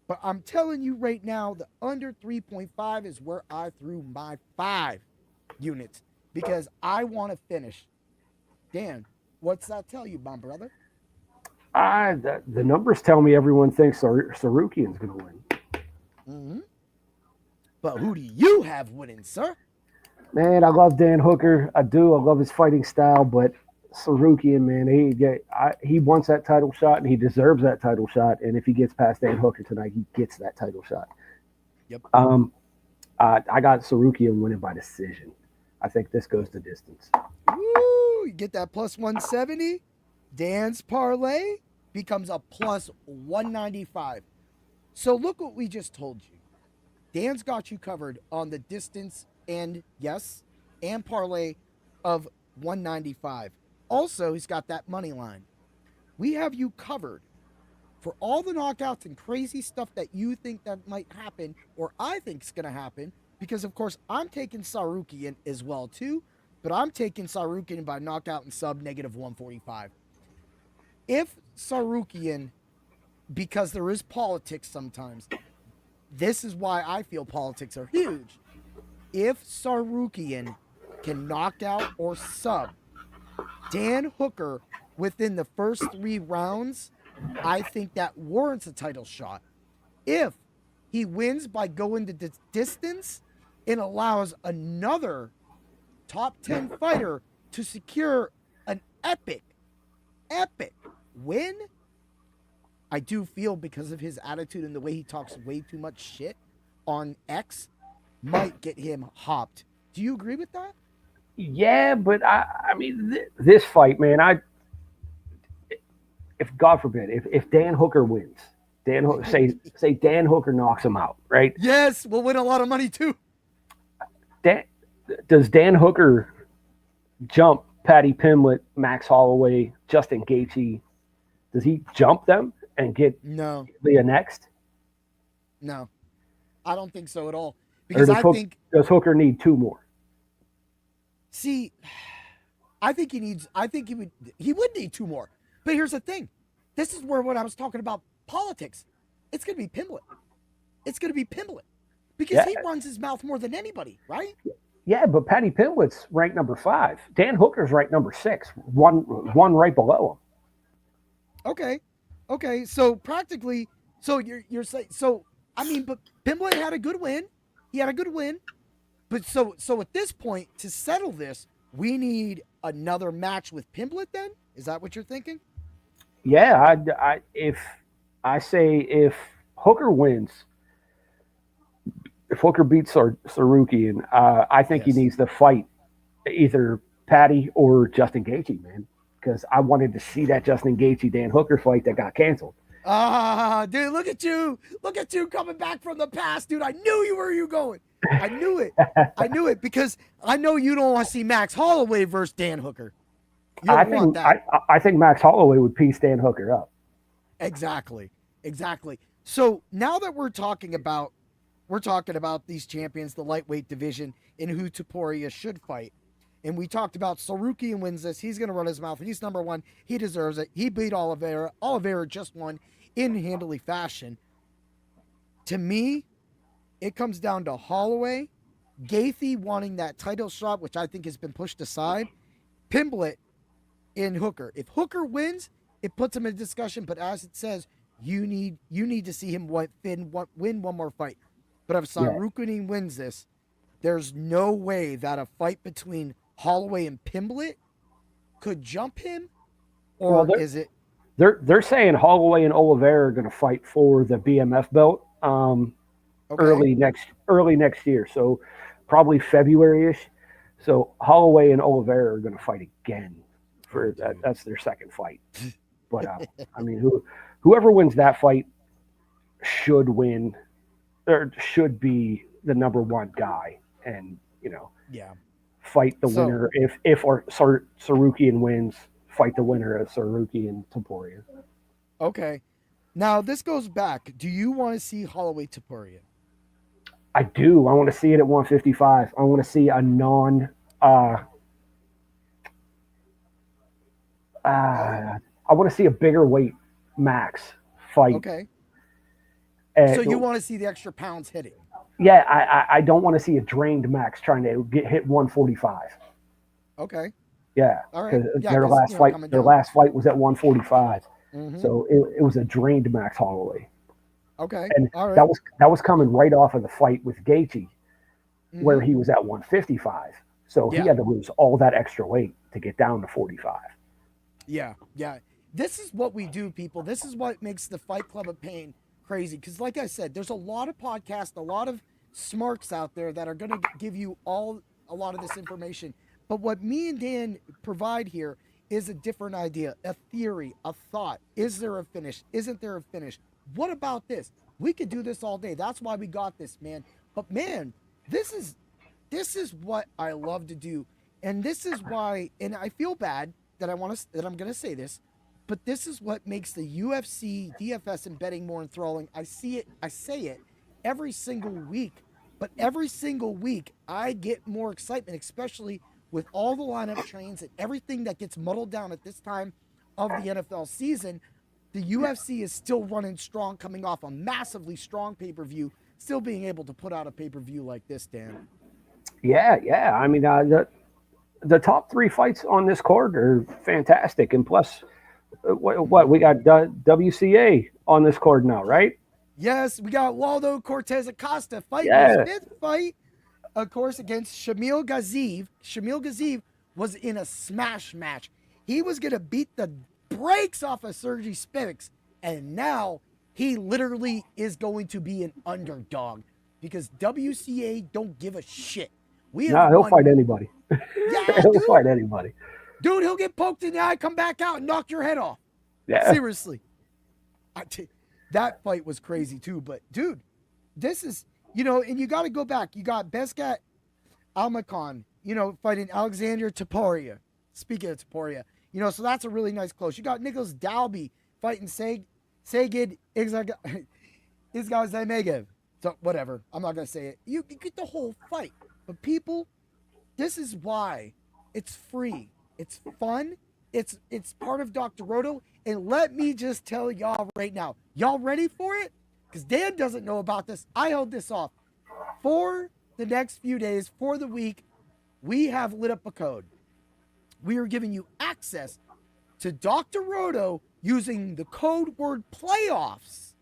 But I'm telling you right now, the under 3.5 is where I threw my 5 units because I want to finish. Dan, what's that tell you, my brother? The numbers tell me everyone thinks Tsarukyan's going to win. Mm-hmm. But who do you have winning, sir? Man, I love Dan Hooker. I do. I love his fighting style, but Tsarukyan, man, he wants that title shot, and he deserves that title shot. And if he gets past Dan Hooker tonight, he gets that title shot. Yep. I got Tsarukyan winning by decision. I think this goes the distance. Woo! You get that plus 170. Dan's parlay becomes a plus 195. So look what we just told you. Dan's got you covered on the distance and parlay of 195. Also, he's got that money line. We have you covered for all the knockouts and crazy stuff that you think that might happen, or I think is going to happen, because of course I'm taking Tsarukyan as well too, but I'm taking Tsarukyan by knockout and sub negative 145. If Tsarukyan, because there is politics sometimes, this is why I feel politics are huge. If Tsarukyan can knock out or sub Dan Hooker within the first 3 rounds, I think that warrants a title shot. If he wins by going the distance, it allows another top 10 fighter to secure an epic win. I do feel because of his attitude and the way he talks way too much shit on X might get him hopped. Do you agree with that? Yeah, but I mean, this fight, man, if God forbid, if Dan Hooker wins, say Dan Hooker knocks him out, right? Yes, we'll win a lot of money too. Does Dan Hooker jump Paddy Pimblett, Max Holloway, Justin Gaethje? Does he jump them and get Leah next? No, I don't think so at all. Because does Hooker need 2 more? See, I think he would need 2 more. But here's the thing. This is where what I was talking about politics. it's going to be Pimblett. It's going to be Pimblett because he runs his mouth more than anybody, right? Yeah, but Patty Pimblett's ranked number 5. Dan Hooker's ranked number 6, one right below him. Okay. So practically, so you're saying, so I mean, but Pimblett had a good win. He had a good win. But so at this point, to settle this, we need another match with Pimblett. Then is that what you're thinking? Yeah, if Hooker wins, if Hooker beats Tsarukyan, I think he needs to fight either Patty or Justin Gaethje, man, because I wanted to see that Justin Gaethje Dan Hooker fight that got canceled. Dude, look at you coming back from the past, dude. I knew where you going. I knew it because I know you don't want to see Max Holloway versus Dan Hooker. You don't want that. I think Max Holloway would piece Dan Hooker up. Exactly. So now that we're talking about these champions, the lightweight division, and who Topuria should fight. And we talked about Tsarukyan wins this. He's going to run his mouth. He's number 1. He deserves it. He beat Oliveira. Oliveira just won in handily fashion. To me, it comes down to Holloway, Gaethje wanting that title shot, which I think has been pushed aside, Pimblett, and Hooker. If Hooker wins, it puts him in discussion. But as it says, you need to see him win one more fight. But if Tsarukyan wins this, there's no way that a fight between Holloway and Pimblett could jump him, or is it? They're saying Holloway and Oliveira are going to fight for the BMF belt early next year, so probably February-ish. So Holloway and Oliveira are going to fight again for that. That's their second fight. But I mean, whoever wins that fight should win. Or should be the number 1 guy, and fight the winner. If Tsarukyan wins, fight the winner of Tsarukyan and Topuria. Okay, now this goes back. Do you want to see Holloway Topuria? I do. I want to see it at 155. I want to see a I want to see a bigger weight max fight. Okay. So you want to see the extra pounds hitting? Yeah, I don't want to see a drained Max trying to hit 145. Okay. Yeah. All right. Yeah, their last fight was at 145. Mm-hmm. So it was a drained Max Holloway. Okay. And all right. that was coming right off of the fight with Gaethje, where he was at 155. So he had to lose all that extra weight to get down to 45. Yeah. This is what we do, people. This is what makes the Fight Club of Pain crazy, because like I said, there's a lot of podcasts, a lot of smarks out there that are going to give you a lot of this information, but what me and Dan provide here is a different idea, a theory, a thought. Is there a finish? Isn't there a finish? What about this? We could do this all day. That's why we got this, man. But man, this is what I love to do, and this is why, and I feel bad that I'm going to say this, but this is what makes the UFC, DFS, and betting more enthralling. I say it every single week, but every single week I get more excitement, especially with all the lineup trains and everything that gets muddled down at this time of the NFL season. The UFC is still running strong, coming off a massively strong pay-per-view, still being able to put out a pay-per-view like this, Dan. Yeah. I mean, the top 3 fights on this card are fantastic, and plus, what we got WCA on this card now, right? Yes, we got Waldo Cortez Acosta fighting his 5th fight, of course, against Shamil Gaziev. Shamil Gaziev was in a smash match. He was going to beat the brakes off of Sergey Spivaks, and now he literally is going to be an underdog because WCA don't give a shit. He'll fight anybody. Yeah, he'll fight anybody. Dude, he'll get poked in the eye, come back out, and knock your head off. Yeah. Seriously. That fight was crazy too. But, dude, this is, and you got to go back. You got Beskat Almakhan, fighting Alexander Topuria. Speaking of Topuria, so that's a really nice close. You got Nicholas Dalby fighting Sagid Izgazemegev. So, whatever. I'm not going to say it. You get the whole fight. But, people, this is why it's free. It's fun. It's part of Dr. Roto. And let me just tell y'all right now, y'all ready for it? because Dan doesn't know about this. I held this off. For the next few days, for the week, we have lit up a code. We are giving you access to Dr. Roto using the code word playoffs,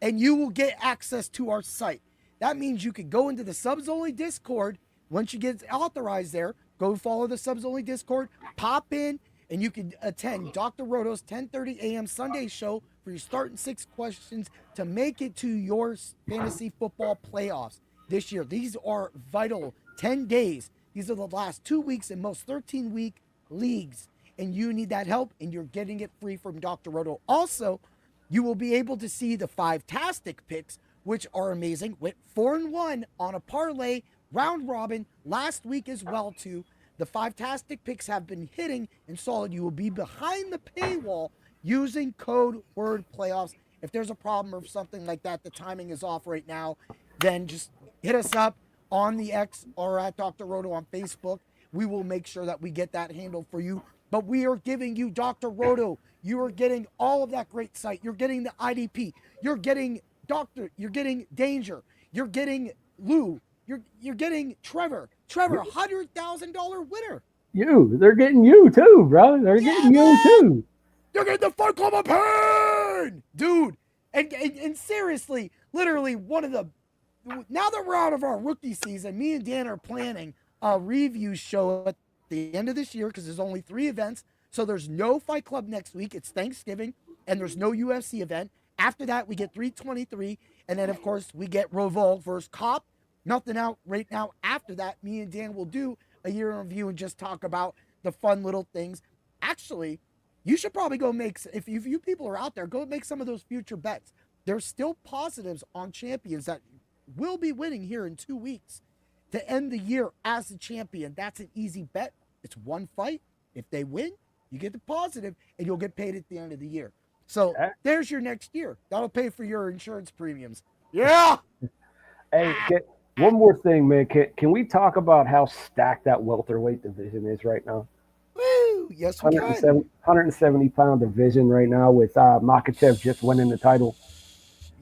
and you will get access to our site. That means you can go into the subs only Discord. Once you get authorized there, go follow the subs only Discord, pop in, and you can attend Dr. Roto's 10:30 a.m. Sunday show for your starting 6 questions to make it to your fantasy football playoffs this year. These are vital 10 days. These are the last 2 weeks in most 13-week leagues, and you need that help, and you're getting it free from Dr. Roto. Also, you will be able to see the 5-tastic picks, which are amazing. Went 4-1 on a parlay round robin last week as well too. The 5-tastic picks have been hitting and solid. You will be behind the paywall using code word playoffs. If there's a problem or something like that, the timing is off right now, then just hit us up on the X or at Dr. Roto on Facebook. We will make sure that we get that handled for you. But we are giving you Dr. Roto. You are getting all of that great site. You're getting the IDP. You're getting Doctor. You're getting Danger. You're getting Lou. You're getting Trevor. Trevor, $100,000 winner. They're getting you too, bro. They're getting you too. You're getting the Fight Club of Pain, dude. And seriously, literally one of the. Now that we're out of our rookie season, me and Dan are planning a review show at the end of this year because there's only 3 events. So there's no Fight Club next week. It's Thanksgiving, and there's no UFC event. After that, we get 323, and then of course we get Roval versus Cop. Nothing out right now. After that, me and Dan will do a year in review and just talk about the fun little things. Actually, you should probably go make, if you people are out there, go make some of those future bets. There's still positives on champions that will be winning here in 2 weeks to end the year as a champion. That's an easy bet. It's one fight. If they win, you get the positive, and you'll get paid at the end of the year. So there's your next year. That'll pay for your insurance premiums. Yeah. Hey, one more thing, man. Can we talk about how stacked that welterweight division is right now? Woo! Yes, we can. 170-pound division right now with Makhachev just winning the title.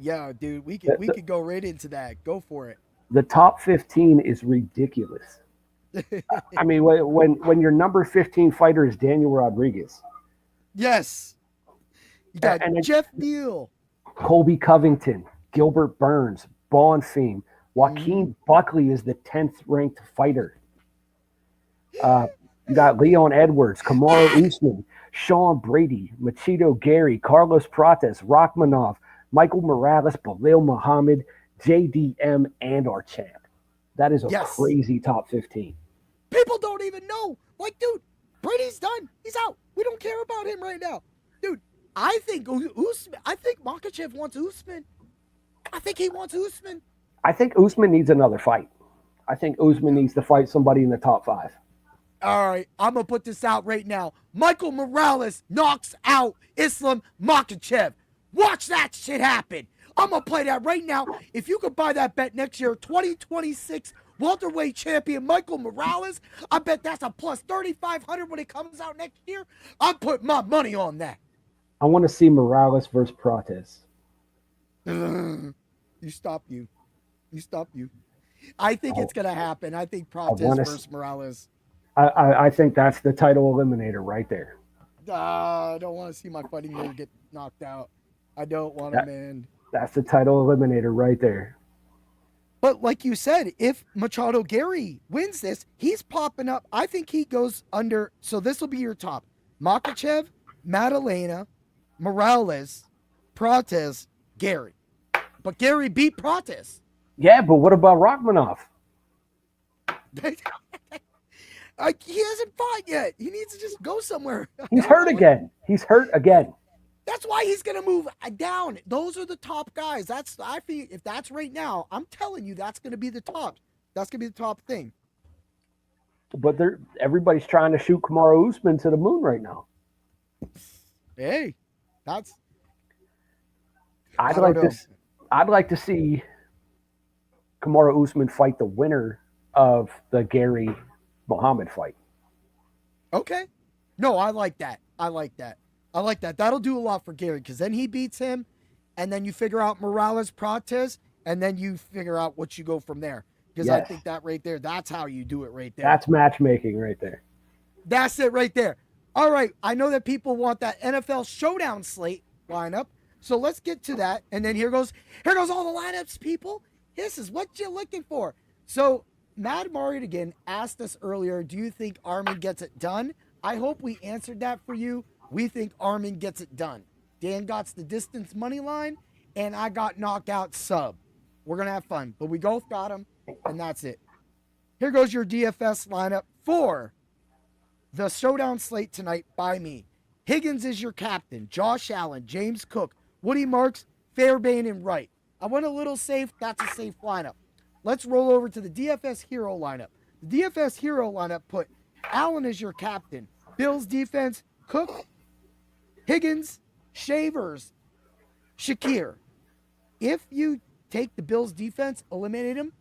Yeah, dude, we could go right into that. Go for it. The top 15 is ridiculous. I mean, when your number 15 fighter is Daniel Rodriguez. Yes. You got Jeff Neal, Colby Covington, Gilbert Burns, Bonfim. Joaquin Buckley is the 10th ranked fighter. You got Leon Edwards, Kamaru Usman, Sean Brady, Machito Gary, Carlos Prates, Rachmanov, Michael Morales, Belal Muhammad, JDM, and our champ. That is a crazy top 15. People don't even know. Like, dude, Brady's done. He's out. We don't care about him right now. Dude, I think Usman. I think Makhachev wants Usman. I think he wants Usman. I think Usman needs another fight. I think Usman needs to fight somebody in the top 5. All right, I'm going to put this out right now. Michael Morales knocks out Islam Makhachev. Watch that shit happen. I'm going to play that right now. If you could buy that bet next year, 2026 welterweight champion Michael Morales, I bet that's a plus 3,500 when it comes out next year. I'm putting my money on that. I want to see Morales versus Prates. You stop. I think it's going to happen. I think Prates versus Morales. I think that's the title eliminator right there. I don't want to see my fighting nerd get knocked out. I don't want to, man. That's the title eliminator right there. But like you said, if Machado Gary wins this, he's popping up. I think he goes under. So this will be your top. Makhachev, Madalena, Morales, Prates, Gary. But Gary beat Prates. Yeah, but what about Rachmanov? He hasn't fought yet. He needs to just go somewhere. He's hurt again. That's why he's going to move down. Those are the top guys. I feel if that's right now, I'm telling you, that's going to be the top. That's going to be the top thing. But everybody's trying to shoot Kamaru Usman to the moon right now. Hey, I'd like to see Kamaru Usman fight the winner of the Gary Muhammad fight. Okay. No, I like that. That'll do a lot for Gary because then he beats him, and then you figure out Morales Prates, and then you figure out what you go from there. Because I think that right there, that's how you do it right there. That's matchmaking right there. That's it right there. All right, I know that people want that NFL Showdown Slate lineup, so let's get to that. And then here goes all the lineups, people. This is what you're looking for. So Mad Mario again asked us earlier, do you think Armin gets it done? I hope we answered that for you. We think Armin gets it done. Dan got the distance money line, and I got knockout sub. We're going to have fun, but we both got them, and that's it. Here goes your DFS lineup for the Showdown Slate tonight by me. Higgins is your captain. Josh Allen, James Cook, Woody Marks, Fairbairn, and Wright. I went a little safe. That's a safe lineup. Let's roll over to the DFS Hero lineup. The DFS Hero lineup put Allen as your captain. Bills defense, Cook, Higgins, Shavers, Shakir. If you take the Bills defense, eliminate him,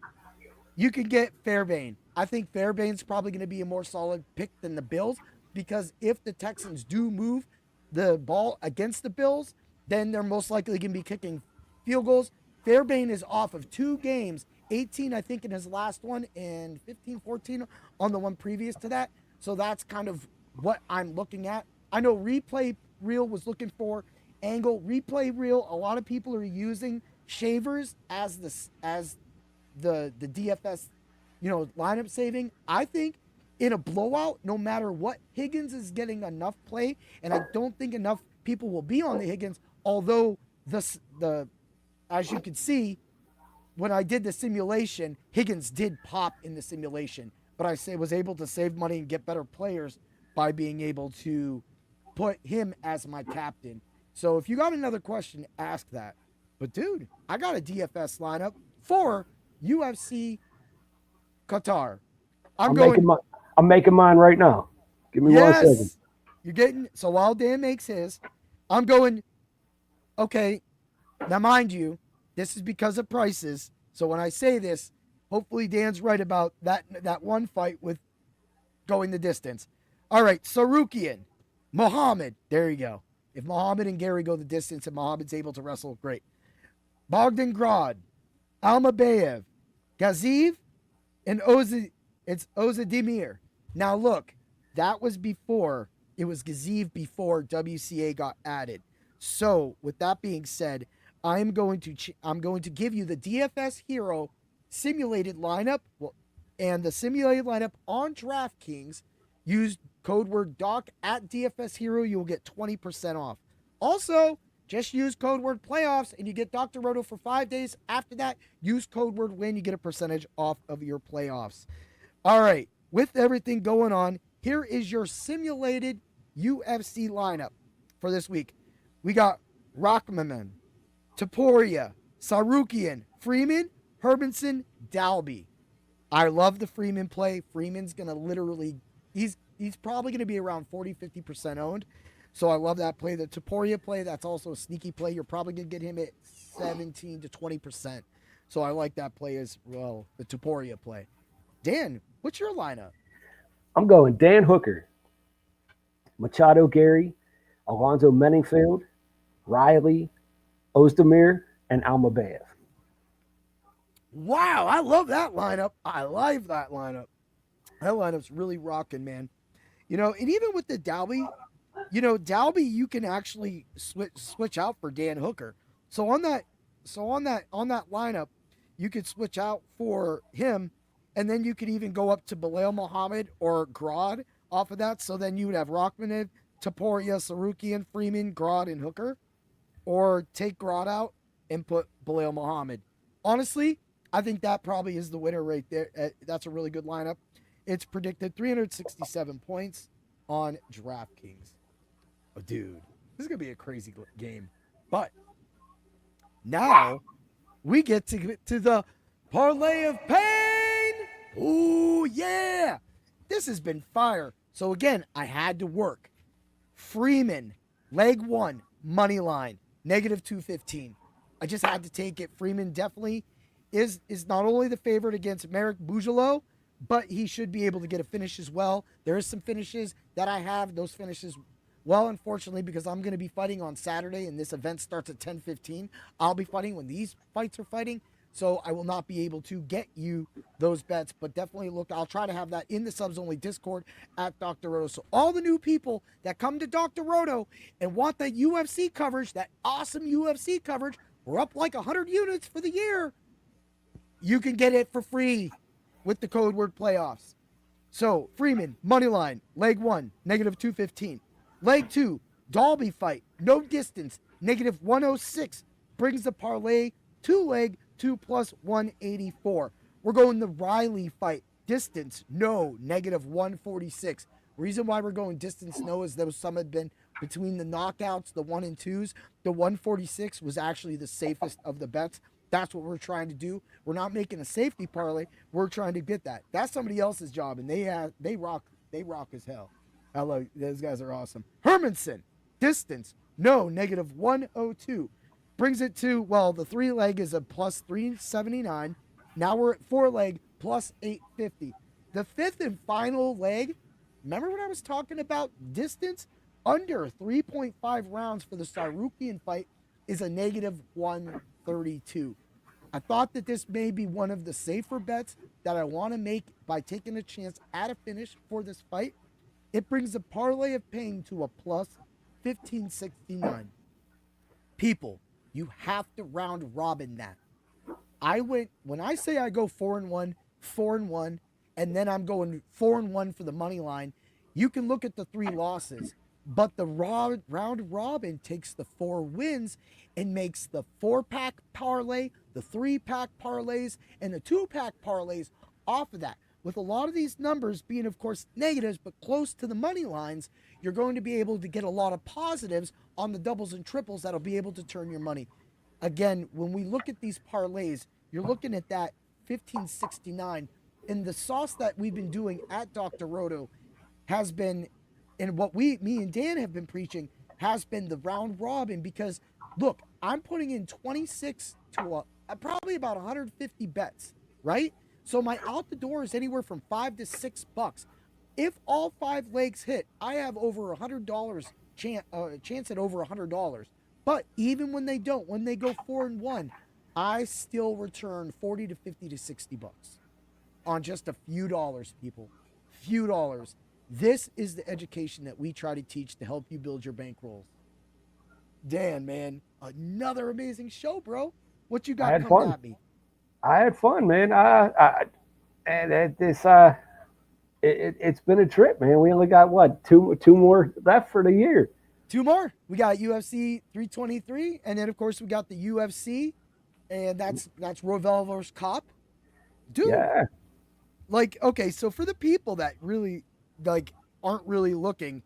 you can get Fairbairn. I think Fairbairn's probably going to be a more solid pick than the Bills, because if the Texans do move the ball against the Bills, then they're most likely going to be kicking field goals. Fairbairn is off of 2 games, 18, I think, in his last one, and 15, 14 on the one previous to that. So that's kind of what I'm looking at. I know Replay Reel was looking for angle. Replay Reel, a lot of people are using Shavers as the DFS, lineup saving. I think in a blowout, no matter what, Higgins is getting enough play, and I don't think enough people will be on the Higgins, although as you can see, when I did the simulation, Higgins did pop in the simulation, but I was able to save money and get better players by being able to put him as my captain. So if you got another question, ask that. But dude, I got a DFS lineup for UFC Qatar. I'm making mine right now. Give me 1 second. You're getting, so while Dan makes his, I'm going, okay, now mind you, this is because of prices. So when I say this, hopefully Dan's right about that one fight with going the distance. All right, Tsarukyan, Muhammad, there you go. If Muhammad and Gary go the distance and Muhammad's able to wrestle, great. Bogdan Grad, Almabayev, Gaziv, and Ozadimir. Now look, that was before, it was Gaziv before WCA got added. So with that being said, I'm going to give you the DFS Hero simulated lineup, and the simulated lineup on DraftKings. Use code word DOC at DFS Hero. You will get 20% off. Also, just use code word playoffs and you get Dr. Roto for 5 days. After that, use code word win. You get a percentage off of your playoffs. All right, with everything going on, here is your simulated UFC lineup for this week. We got Rockman, Taporia, Tsarukyan, Freeman, Hermanson, Dalby. I love the Freeman play. Freeman's going to literally, he's probably going to be around 40-50% owned. So I love that play. The Taporia play, that's also a sneaky play. You're probably going to get him at 17 to 20%. So I like that play as well, the Taporia play. Dan, what's your lineup? I'm going Dan Hooker, Machado Gary, Alonzo Menningfield, Riley, Ozdemir, and Almabayev. Wow, I love that lineup. I like that lineup. That lineup's really rocking, man. And even with the Dalby, Dalby you can actually switch out for Dan Hooker. So on that lineup, you could switch out for him, and then you could even go up to Bilal Muhammad or Grod off of that. So then you would have Rockman, Taporia, Tsarukyan, Freeman, Grod, and Hooker. Or take Grod out and put Bilal Muhammad. Honestly, I think that probably is the winner right there. That's a really good lineup. It's predicted 367 points on DraftKings. Oh, dude, this is going to be a crazy game. But now we get to the Parlay of Pain. Ooh, yeah. This has been fire. So, again, I had to work. Freeman, leg 1, money line, -215. I just had to take it. Freeman definitely is not only the favorite against Merrick Bougelo, but he should be able to get a finish as well. There is some finishes that I have. Those finishes Well, unfortunately, because I'm going to be fighting on Saturday and this event starts at 10:15, I'll be fighting when these fights are fighting. So I will not be able to get you those bets, but definitely look, I'll try to have that in the subs only Discord at Dr. Roto. So all the new people that come to Dr. Roto and want that UFC coverage, that awesome UFC coverage, we're up like 100 units for the year. You can get it for free with the code word playoffs. So Freeman, money line, leg 1, -215. Leg 2, Dalby fight, no distance, -106. Brings the parlay 2-leg 2 plus 184. We're going the Riley fight, distance, no, -146. Reason why we're going distance, no, is those some had been between the knockouts, the 1 and 2s. The 146 was actually the safest of the bets. That's what we're trying to do. We're not making a safety parlay. We're trying to get that. That's somebody else's job, and they rock as hell. Hello, those guys are awesome. Hermanson, distance, no, -102. Brings it to, well, the 3-leg is a plus 379. Now we're at 4-leg plus 850. The 5th and final leg, remember when I was talking about distance? Under 3.5 rounds for the Tsarukyan fight is a -132. I thought that this may be one of the safer bets that I want to make by taking a chance at a finish for this fight. It brings the parlay of pain to a plus 1569. People, you have to round robin that. When I say I go 4-1, 4-1, and then I'm going 4-1 for the money line, you can look at the 3 losses, but the round robin takes the 4 wins and makes the 4-pack parlay, the 3-pack parlays, and the 2-pack parlays off of that. With a lot of these numbers being, of course, negatives, but close to the money lines, you're going to be able to get a lot of positives on the doubles and triples that'll be able to turn your money. Again, when we look at these parlays, you're looking at that 1569. And the sauce that we've been doing at Dr. Roto has been, and what me and Dan have been preaching, has been the round robin. Because, look, I'm putting in 26 to probably about 150 bets, right? So my out the door is anywhere from $5 to $6. If all 5 legs hit, I have over $100 chance at over $100. But even when they don't, when they go 4-1, I still return 40 to 50 to $60 on just a few dollars, people. Few dollars. This is the education that we try to teach to help you build your bankrolls. Dan, man, another amazing show, bro. What you got coming at me? I had fun, man. It's been a trip, man. We only got what two more left for the year. 2 more. We got UFC 323, and then of course we got the UFC, and that's Rovel versus Cop, dude. Yeah. Like, okay, so for the people that really aren't really looking,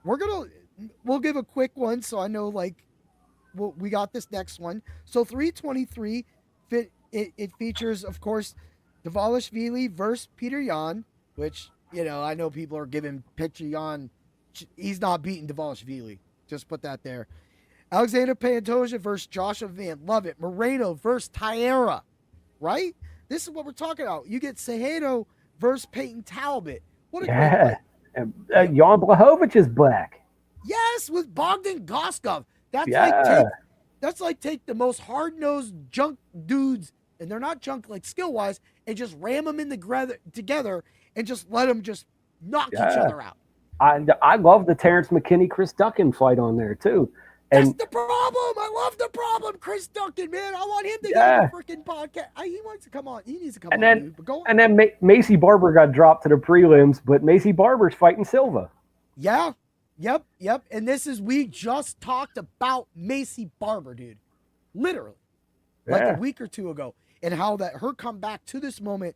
we'll give a quick one so I know we got this next one. So 323 it features, of course, Dvalishvili versus Peter Yan, which, I know people are giving Peter Yan, he's not beating Dvalishvili. Just put that there. Alexander Pantoja versus Joshua Van. Love it. Moreno versus Teixeira, right? This is what we're talking about. You get Cejudo versus Peyton Talbot. What a great fight. And Jan Blachowicz is back. Yes, with Bogdan Goskov. That's like take the most hard-nosed junk dudes, and they're not junk like skill-wise, and just ram them in together and just let them just knock each other out. I love the Terrence McKinney Chris Duncan fight on there too. And that's the problem. I love the problem, Chris Duncan, man. I want him to get on the freaking podcast. He wants to come on. He needs to come on. Dude. But go on. And then Macy Barber got dropped to the prelims, but Macy Barber's fighting Silva. Yeah. Yep. And we just talked about Macy Barber, dude. Literally. Like a week or 2 ago. And how that her comeback to this moment,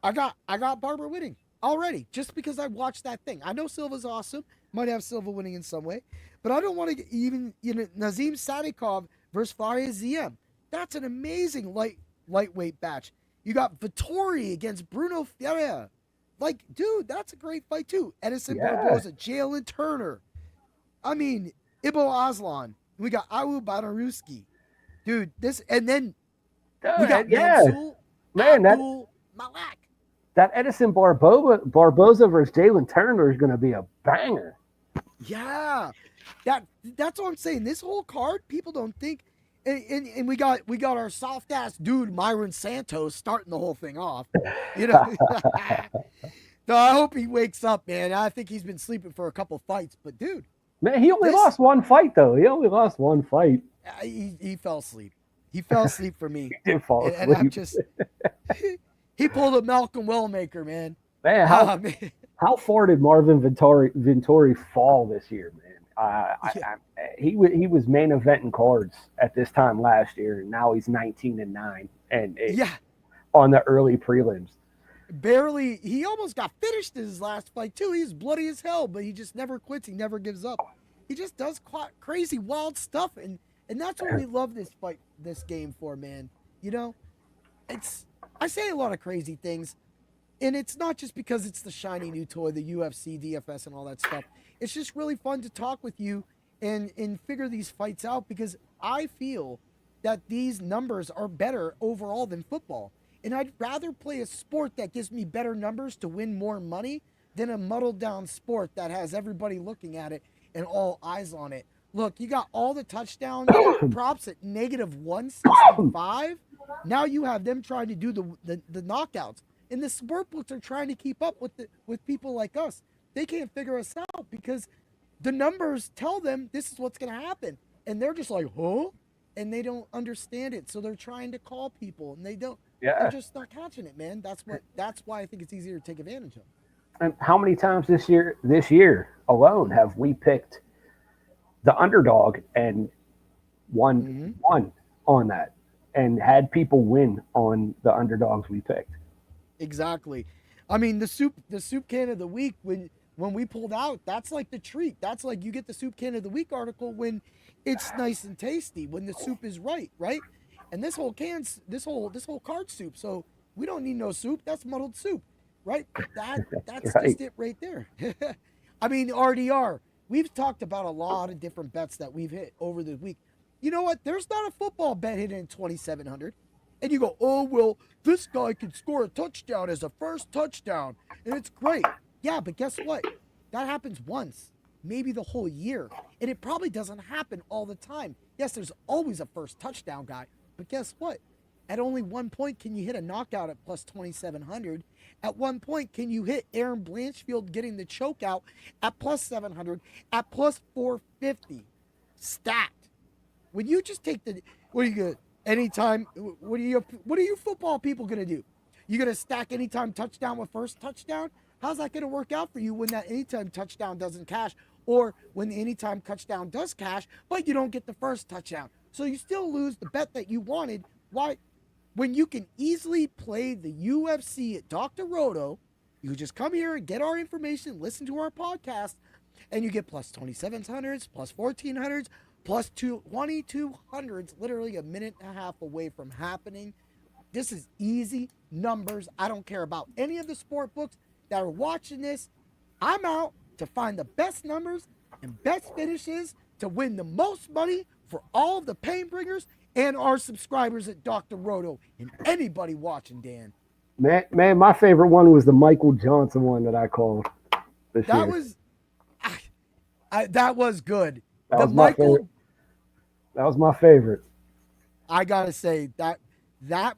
I got Barber winning already, just because I watched that thing. I know Silva's awesome. Might have Silva winning in some way. But I don't want to even, Nazim Sadikov versus Fares Ziem. That's an amazing lightweight match. You got Vittori against Bruno Ferreira. Dude, that's a great fight too. Edison Barboza, Jalen Turner. I mean, Ibo Aslan. We got Awu Banaruski. Dude, and then we got Mansour Abdul Malak. That Edison Barboza versus Jalen Turner is going to be a banger. Yeah, that's what I'm saying. This whole card, people don't think, and we got our soft ass dude Myron Santos starting the whole thing off. You know, so I hope he wakes up, man. I think he's been sleeping for a couple fights, but dude, Man, he only lost one fight though. He only lost one fight. he fell asleep. He fell asleep for me. He did fall asleep. And I'm just he pulled a Malcolm Wellmaker, man. Man, how far did Marvin Vittori fall this year, man? He was main eventing cards at this time last year, and now he's 19-9, and on the early prelims. Barely, he almost got finished in his last fight too. He's bloody as hell, but he just never quits. He never gives up. He just does crazy, wild stuff, and that's what we love this game for, man. You know, I say a lot of crazy things. And it's not just because it's the shiny new toy, the UFC, DFS, and all that stuff. It's just really fun to talk with you and figure these fights out, because I feel that these numbers are better overall than football. And I'd rather play a sport that gives me better numbers to win more money than a muddled down sport that has everybody looking at it and all eyes on it. Look, you got all the touchdown props at -165. Now you have them trying to do the knockouts. And the sport books are trying to keep up with people like us. They can't figure us out because the numbers tell them this is what's going to happen. And they're just like, huh? And they don't understand it. So they're trying to call people, and they don't. Yeah. They're just not catching it, man. That's why I think it's easier to take advantage of. And how many times this year alone have we picked the underdog and won on that, and had people win on the underdogs we picked? Exactly. I mean, the soup can of the week, when we pulled out, that's like the treat. That's like you get the soup can of the week article when it's nice and tasty, when the soup is right? And this whole card soup. So we don't need no soup. That's muddled soup, right? That's right. Just it right there. I mean, RDR. We've talked about a lot of different bets that we've hit over the week. You know what? There's not a football bet hit in 2,700. And you go, oh, well, this guy can score a touchdown as a first touchdown, and it's great. Yeah, but guess what? That happens once, maybe the whole year, and it probably doesn't happen all the time. Yes, there's always a first touchdown guy, but guess what? At only one point can you hit a knockout at plus 2,700. At one point can you hit Aaron Blanchfield getting the choke out at plus 700, at plus 450. Stacked. When you just take what are you going to... Anytime, what are you football people going to do? You going to stack anytime touchdown with first touchdown? How's that going to work out for you when that anytime touchdown doesn't cash, or when the anytime touchdown does cash, but you don't get the first touchdown? So you still lose the bet that you wanted. Why? When you can easily play the UFC at Dr. Roto, you just come here and get our information, listen to our podcast, and you get plus 2,700s, plus 1,400s, plus 2,200s, literally a minute and a half away from happening. This is easy numbers. I don't care about any of the sport books that are watching this. I'm out to find the best numbers and best finishes to win the most money for all of the pain bringers and our subscribers at Dr. Roto and anybody watching, Dan. Man, my favorite one was the Michael Johnson one that I called this year. That was good. That was my favorite. I gotta say that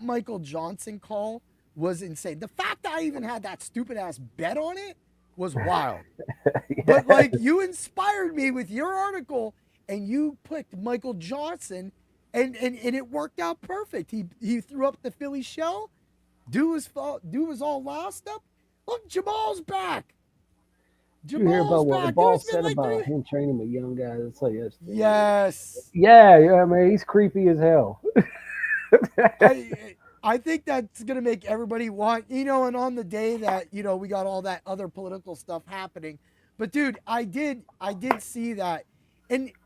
Michael Johnson call was insane. The fact that I even had that stupid ass bet on it was wild. Yeah. But like, you inspired me with your article, and you picked Michael Johnson, and it worked out perfect. He threw up the Philly shell. Dude was all lost up. Look, Jamal's back. Did you hear about what the ball said about him training with young guys? That's like yesterday. Yes. Yeah, man, he's creepy as hell. I think that's going to make everybody want, and on the day that, we got all that other political stuff happening. But dude, I did see that.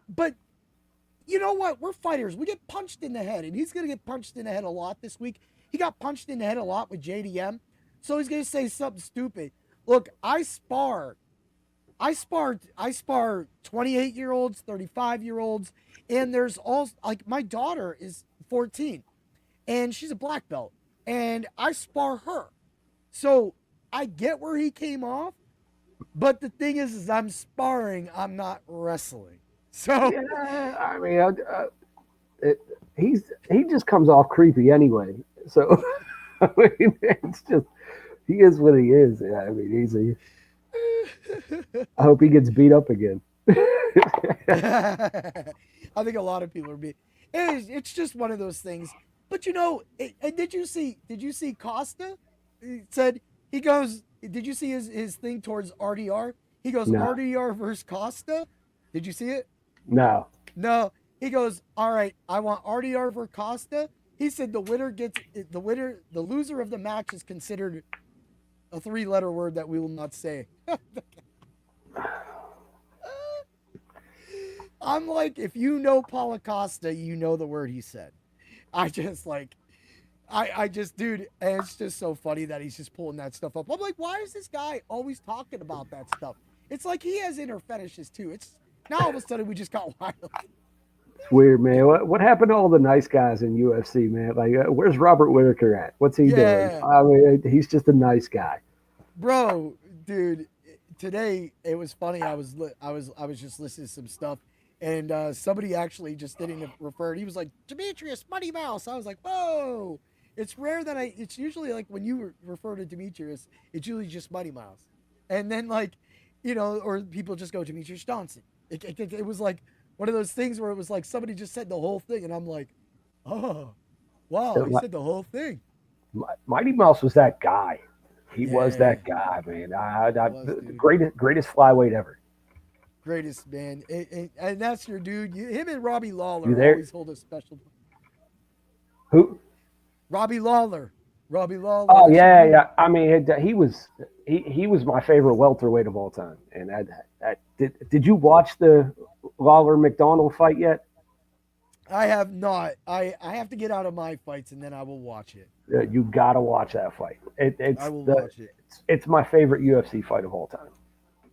But you know what? We're fighters. We get punched in the head, and he's going to get punched in the head a lot this week. He got punched in the head a lot with JDM. So he's going to say something stupid. Look, I spar 28-year-olds, 35-year-olds, and there's all, like, my daughter is 14, and she's a black belt, and I spar her. So I get where he came off, But the thing is I'm sparring. I'm not wrestling. So Yeah, I mean, he just comes off creepy anyway. So I mean, it's just he is what he is. Yeah, I mean, he's a. I hope he gets beat up again. I think a lot of people are being. It's just one of those things. But and did you see Costa? He said he goes. Did you see his thing towards RDR? He goes No. RDR versus Costa. Did you see it? No. No. He goes, all right. I want RDR versus Costa. He said the loser of the match is considered a 3-letter word that we will not say. I'm like, if you know Paulo Costa, you know the word he said. I just dude, and it's just so funny that he's just pulling that stuff up. I'm like, why is this guy always talking about that stuff? It's like he has inner fetishes too. It's now all of a sudden we just got wild. It's weird, man. What happened to all the nice guys in UFC, man? Like, where's Robert Whitaker at? What's he doing? I mean, he's just a nice guy. Bro, dude, today it was funny. I was just listening to some stuff, and somebody actually just didn't refer. He was like, Demetrius Money Mouse. I was like, whoa. It's rare that it's usually like when you refer to Demetrius, it's usually just Money Mouse, and then like, or people just go Demetrius Johnson. It was like one of those things where it was like somebody just said the whole thing, and I'm like, oh, wow, he said the whole thing. Mighty Mouse was that guy. He was that guy, man. The greatest flyweight ever. Greatest, man. And that's your dude. Him and Robbie Lawler always hold a special. Who? Robbie Lawler. Oh yeah. I mean, he was my favorite welterweight of all time. And did you watch the Lawler McDonald fight yet? I have not. I have to get out of my fights and then I will watch it. You gotta watch that fight. I will watch it. It's my favorite UFC fight of all time.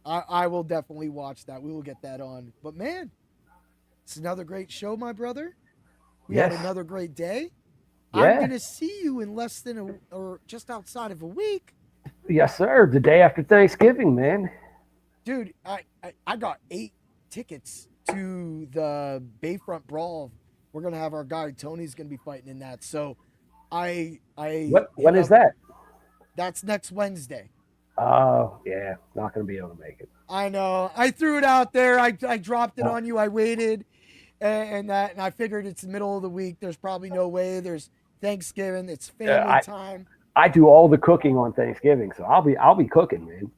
I will definitely watch that. We will get that on. But man, it's another great show, my brother. We had another great day. Yeah. I'm gonna see you in less than or just outside of a week. Yes, sir. The day after Thanksgiving, man. Dude, I got 8 tickets to the Bayfront Brawl. We're gonna have our guy Tony's gonna be fighting in that. So when is that? That's next Wednesday. Oh yeah, not gonna be able to make it. I know. I threw it out there. I dropped it on you. I waited, and I figured it's the middle of the week. There's probably no way. There's Thanksgiving. It's family time. I do all the cooking on Thanksgiving, so I'll be cooking, man.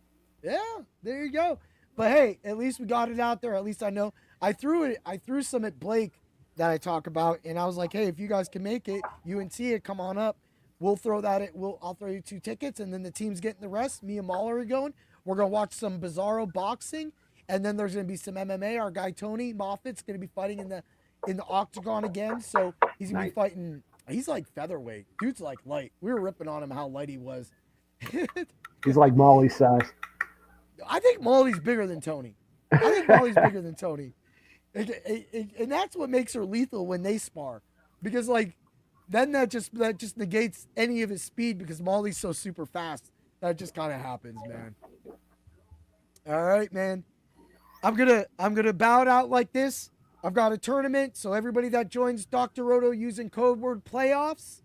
Yeah, there you go. But hey, at least we got it out there. At least I know. I threw some at Blake that I talk about, and I was like, hey, if you guys can make it, you and Tia, come on up. We'll throw that at. I'll throw you 2 tickets, and then the team's getting the rest. Me and Mahler are going. We're gonna watch some Bizarro boxing, and then there's gonna be some MMA. Our guy Tony Moffat's gonna be fighting in the octagon again. So he's gonna be fighting. He's like featherweight. Dude's like light. We were ripping on him how light he was. He's like Molly's size. I think Molly's bigger than Tony. And that's what makes her lethal when they spar, because like. Then that just negates any of his speed because Molly's so super fast. That just kind of happens, man. All right, man. I'm gonna bow it out like this. I've got a tournament, so everybody that joins Dr. Roto using code word playoffs,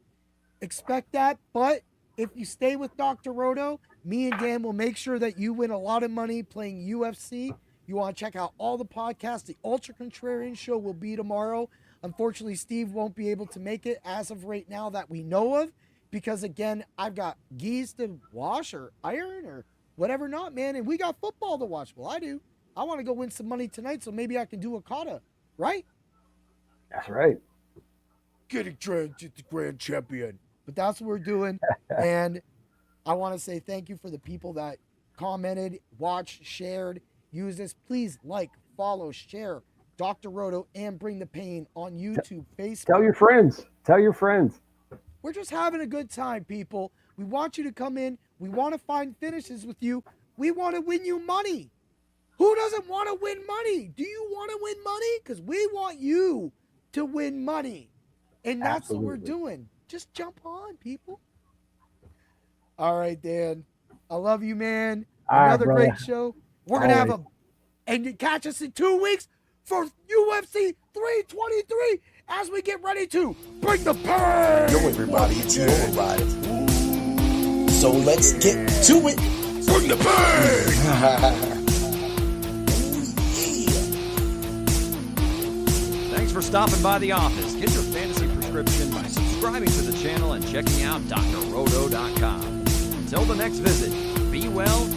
expect that. But if you stay with Dr. Roto, me and Dan will make sure that you win a lot of money playing UFC. You want to check out all the podcasts. The Ultra Contrarian Show will be tomorrow. Unfortunately, Steve won't be able to make it as of right now that we know of, because again, I've got geese to wash or iron or whatever not, man, and we got football to watch. Well, I do. I want to go win some money tonight, so maybe I can do a kata, right? That's right. Getting the grand champion. But that's what we're doing, and I want to say thank you for the people that commented, watched, shared, used this. Please like, follow, share Dr. Roto and Bring the Pain on YouTube, Facebook. Tell your friends. We're just having a good time, people. We want you to come in. We want to find finishes with you. We want to win you money. Who doesn't want to win money? Do you want to win money? Because we want you to win money. And that's what we're doing. Just jump on, people. All right, Dan. I love you, man. Another brother. great show. We're going to have and you catch us in 2 weeks for UFC 323 as we get ready to bring the pain. Yo, everybody, it's Yo Ride. So let's get to it. Bring the pain. Thanks for stopping by the office. Get your fantasy prescription by subscribing to the channel and checking out drroto.com. Until the next visit, be well